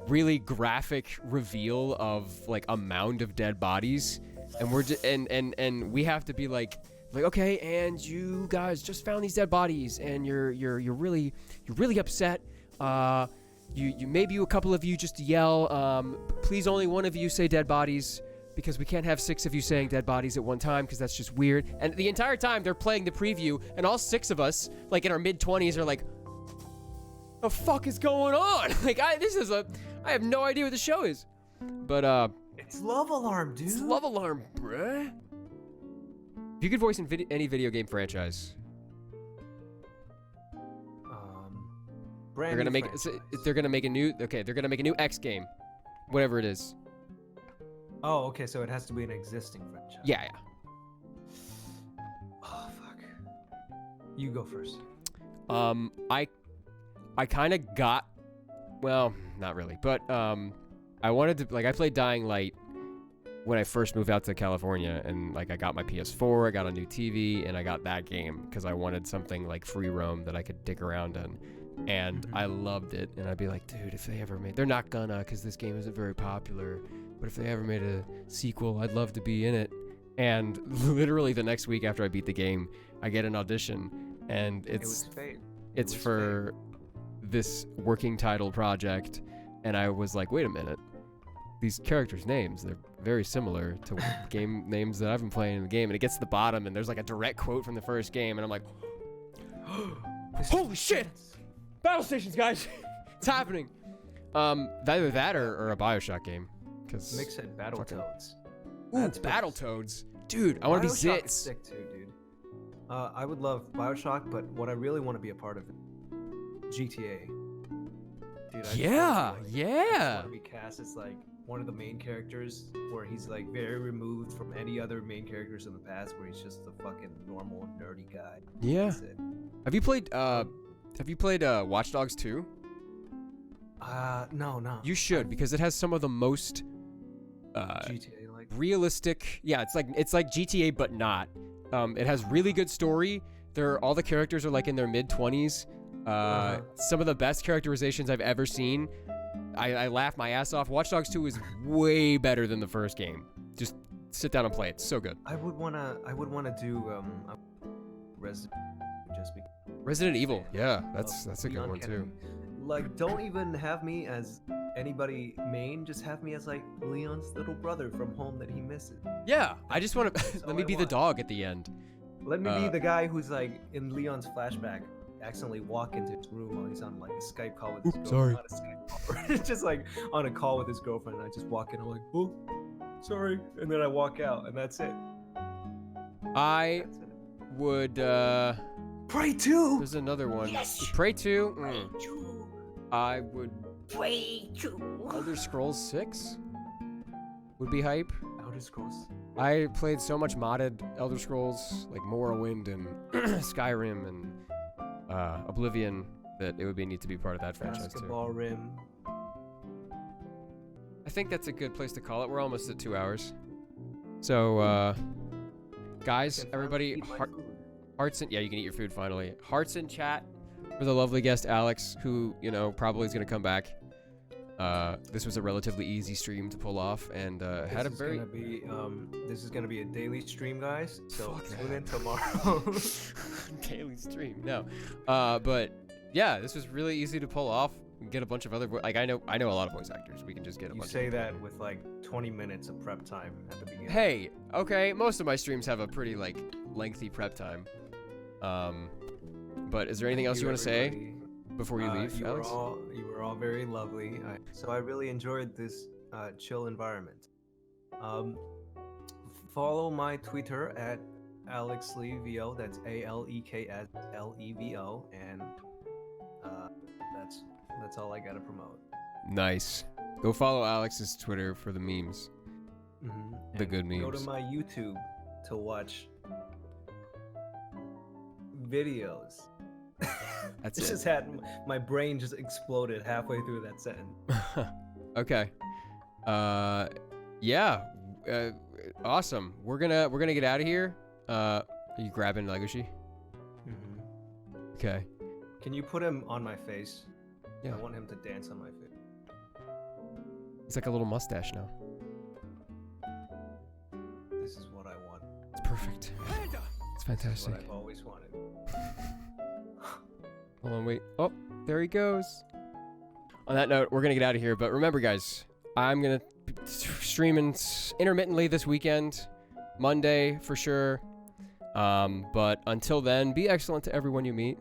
really graphic reveal of like a mound of dead bodies, and we're and we have to be like okay, and you guys just found these dead bodies, and you're really upset. You maybe a couple of you just yell, please only one of you say dead bodies, because we can't have 6 of you saying dead bodies at one time, because that's just weird. And the entire time they're playing the preview, and all 6 of us, like in our mid-20s, are like, the fuck is going on? Like I have no idea what the show is. But It's Love Alarm, dude. it's Love Alarm, bruh. If you could voice in any video game franchise, Brand they're gonna new make franchise. they're gonna make a new they're gonna make a new X game, whatever it is. Oh, okay, so it has to be an existing franchise. Yeah. Oh fuck. You go first. I kind of got, well, not really, but I wanted to, like, I played Dying Light when I first moved out to California, and like I got my PS4, I got a new TV, and I got that game because I wanted something like free roam that I could dick around in, and I loved it. And I'd be like, dude, if they ever made, they're not gonna, because this game isn't very popular, but if they ever made a sequel, I'd love to be in it. And literally the next week after I beat the game, I get an audition, and It was fate. it's for this working title project, and I was like, wait a minute, these characters' names, they're very similar to game names that I've been playing in the game. And it gets to the bottom, and there's like a direct quote from the first game, and I'm like, holy shit, battle stations, guys. It's happening. Either that or a BioShock game, because Mick said Battletoads. ooh, That's Battletoads, dude, I want to be BioShock Zitz. sick too, dude. I would love BioShock, but what I really want to be a part of is GTA. Dude, I Yeah, just yeah. want to be cast as like one of the main characters, where he's like very removed from any other main characters in the past, where he's just a fucking normal nerdy guy. Yeah. That's it. Have you played Watch Dogs 2? No. You should, because it has some of the most GTA like. realistic. Yeah, it's like GTA, but not. It has really good story. All the characters are like in their mid-20s. Some of the best characterizations I've ever seen. I laughed my ass off. Watch Dogs 2 is way better than the first game. Just sit down and play it. It's so good. I would wanna do Resident Evil. Yeah, that's a good Leon one Kennedy. too. Like, don't even have me as anybody main. Just have me as like Leon's little brother from home that he misses. Yeah, I just want to That's let all me I be the want. dog at the end. Let me be the guy who's like in Leon's flashback, accidentally walk into his room while he's on like a Skype call with his girlfriend. sorry. Not a Skype call, just like on a call with his girlfriend. And I just walk in, I'm like, oh, sorry, and then I walk out, and that's it. I That's it. would. Prey 2. There's another one. Yes. Prey 2. Pray to, I would. pray to. Elder Scrolls 6 would be hype. Outer Scrolls. I played so much modded Elder Scrolls, like Morrowind and Skyrim, and Oblivion that it would be neat to be part of that franchise too. Basketball rim. I think that's a good place to call it. We're almost at 2 hours. So, guys, everybody, hearts and, yeah, you can eat your food finally. Hearts in chat for the lovely guest Aleks, who, you know, probably is going to come back. This was a relatively easy stream to pull off, and had a very... This is gonna be a daily stream, guys, so tune in tomorrow. Daily stream, no. But, yeah, this was really easy to pull off. We can get a bunch of other... Like, I know a lot of voice actors. We can just get a bunch of... You say that with, like, 20 minutes of prep time at the beginning. Hey, okay, most of my streams have a pretty, like, lengthy prep time. But is there anything else you want to say before you leave, Aleks? You were all very lovely. So I really enjoyed this chill environment. Follow my Twitter at AleksLeVO. That's AleksLeVO, and that's all I gotta promote. Nice. Go follow Alex's Twitter for the memes. The good memes. Go to my YouTube to watch videos. That's it. Just had my brain just exploded halfway through that sentence. Okay. Yeah. Awesome. We're gonna get out of here. Are you grabbing Legosi? Okay. Can you put him on my face? Yeah. I want him to dance on my face. It's like a little mustache now. This is what I want. It's perfect. It's fantastic. This is what I've always wanted. Hold on, wait. Oh, there he goes. On that note, we're gonna get out of here. But remember, guys, I'm gonna be streaming intermittently this weekend, Monday for sure. But until then, be excellent to everyone you meet,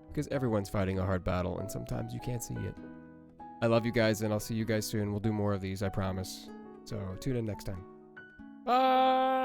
because everyone's fighting a hard battle, and sometimes you can't see it. I love you guys, and I'll see you guys soon. We'll do more of these, I promise. So tune in next time. Bye.